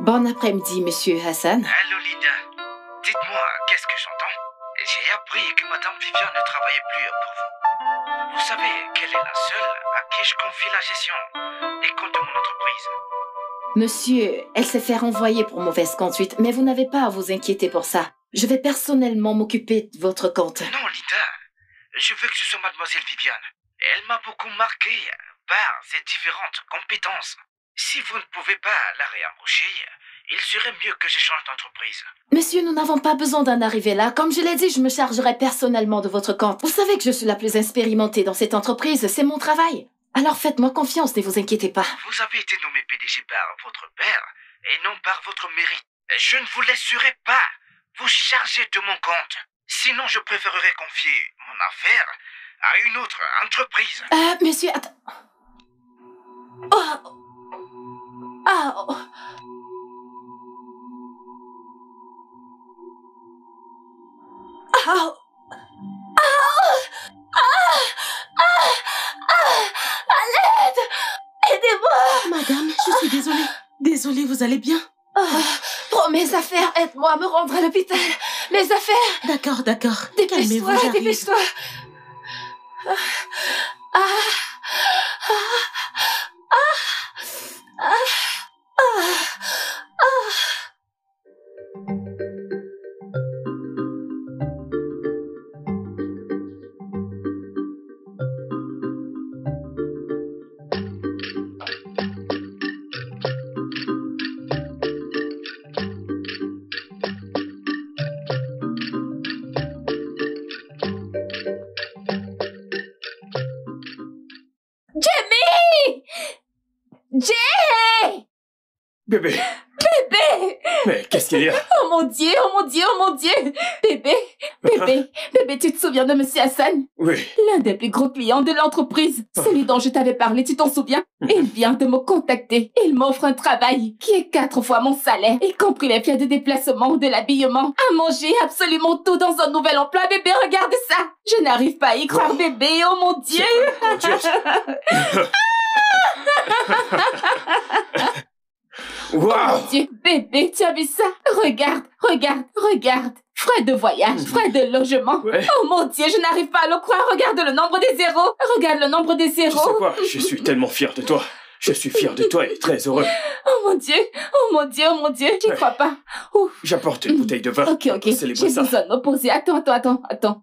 Bon après-midi, Monsieur Hassan. Allô, Linda. Dites-moi, qu'est-ce que j'entends? J'ai appris que Madame Viviane ne travaillait plus pour vous. Vous savez qu'elle est la seule à qui je confie la gestion des comptes de mon entreprise. Monsieur, elle s'est fait renvoyer pour mauvaise conduite, mais vous n'avez pas à vous inquiéter pour ça. Je vais personnellement m'occuper de votre compte. Non, Linda. Je veux que ce soit Mademoiselle Viviane. Elle m'a beaucoup marqué par ses différentes compétences. Si vous ne pouvez pas la réembaucher, il serait mieux que je change d'entreprise. Monsieur, nous n'avons pas besoin d'en arriver là. Comme je l'ai dit, je me chargerai personnellement de votre compte. Vous savez que je suis la plus expérimentée dans cette entreprise, c'est mon travail. Alors faites-moi confiance, ne vous inquiétez pas. Vous avez été nommé PDG par votre père et non par votre mairie. Je ne vous laisserai pas vous charger de mon compte. Sinon, je préférerais confier mon affaire à une autre entreprise. Monsieur, attends. Oh. Ah. Oh. Ah. À l'aide! Aidez-moi! Madame, je suis désolée. Désolée, vous allez bien? Pour mes affaires, aide-moi à me rendre à l'hôpital. Mes affaires! D'accord, d'accord. Calmez-vous, Dépêche-toi, j'arrive. dépêche-toi. Jimmy! Jay! Bébé, Bébé! mais qu'est-ce qu'il y a? Oh mon Dieu, oh mon Dieu, oh mon Dieu! Bébé, tu te souviens de Monsieur Hassan? Oui, L'un des plus gros clients de l'entreprise. Celui dont je t'avais parlé, tu t'en souviens? Il vient de me contacter. Il m'offre un travail qui est 4 fois mon salaire, y compris les frais de déplacement, de l'habillement, à manger, absolument tout dans un nouvel emploi. Bébé, regarde ça! Je n'arrive pas à y croire, Oh. bébé, oh mon Dieu! grandiose. Waouh! Dieu, bébé, tu as vu ça? Regarde. Frais de voyage, frais de logement. Ouais. Oh mon Dieu, je n'arrive pas à le croire. Regarde le nombre des zéros. Regarde le nombre des Tu sais zéros. quoi? Je suis tellement fier de toi. Je suis fier de toi et très heureux. Oh mon Dieu, j'y Ouais. crois pas. Ouf. J'apporte une bouteille de vin. Ok, pour célébrer j'ai ça. besoin de me poser. Attends.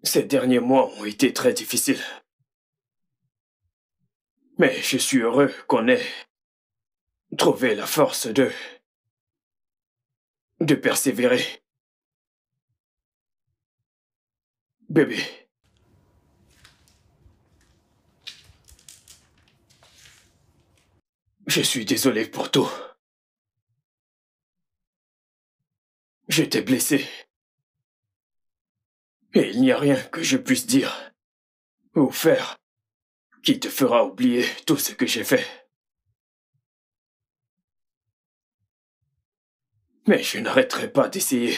Ces derniers mois ont été très difficiles. Mais je suis heureux qu'on ait trouvé la force de persévérer. Bébé. Je suis désolé pour tout. Je t'ai blessé. Et il n'y a rien que je puisse dire ou faire qui te fera oublier tout ce que j'ai fait. Mais je n'arrêterai pas d'essayer.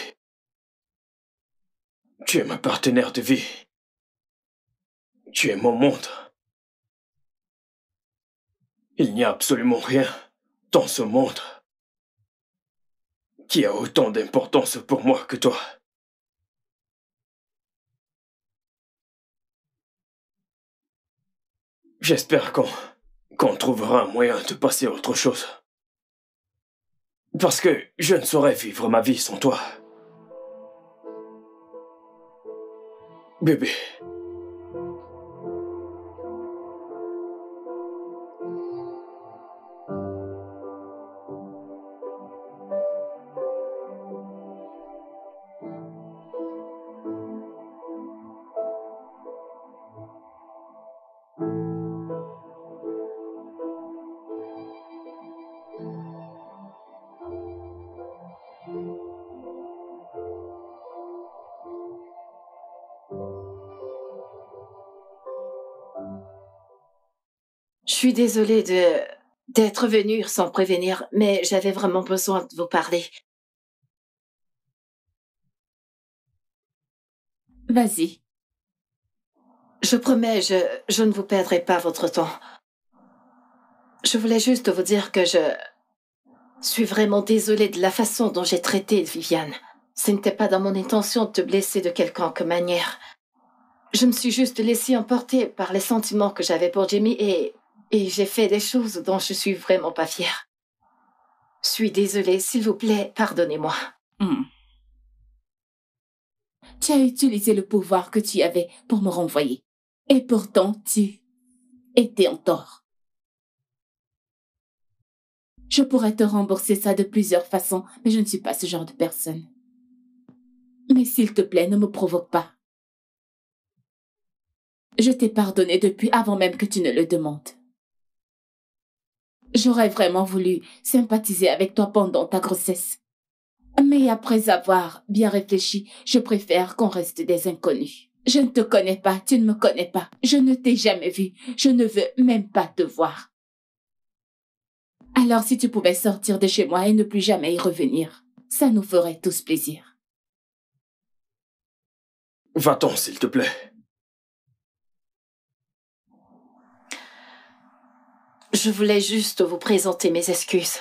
Tu es ma partenaire de vie. Tu es mon monde. Il n'y a absolument rien dans ce monde qui a autant d'importance pour moi que toi. J'espère qu'on trouvera un moyen de passer à autre chose. Parce que je ne saurais vivre ma vie sans toi. Bébé. Je suis désolée d'être venue sans prévenir, mais j'avais vraiment besoin de vous parler. Vas-y. Je promets, je ne vous perdrai pas votre temps. Je voulais juste vous dire que je suis vraiment désolée de la façon dont j'ai traité Viviane. Ce n'était pas dans mon intention de te blesser de quelconque manière. Je me suis juste laissée emporter par les sentiments que j'avais pour Jamie et j'ai fait des choses dont je suis vraiment pas fière. Je suis désolée, s'il vous plaît, pardonnez-moi. Tu as utilisé le pouvoir que tu avais pour me renvoyer. Et pourtant, tu étais en tort. Je pourrais te rembourser ça de plusieurs façons, mais je ne suis pas ce genre de personne. Mais s'il te plaît, ne me provoque pas. Je t'ai pardonné depuis avant même que tu ne le demandes. J'aurais vraiment voulu sympathiser avec toi pendant ta grossesse. Mais après avoir bien réfléchi, je préfère qu'on reste des inconnus. Je ne te connais pas, tu ne me connais pas. Je ne t'ai jamais vu, je ne veux même pas te voir. Alors si tu pouvais sortir de chez moi et ne plus jamais y revenir, ça nous ferait tous plaisir. Va-t'en, s'il te plaît. Je voulais juste vous présenter mes excuses.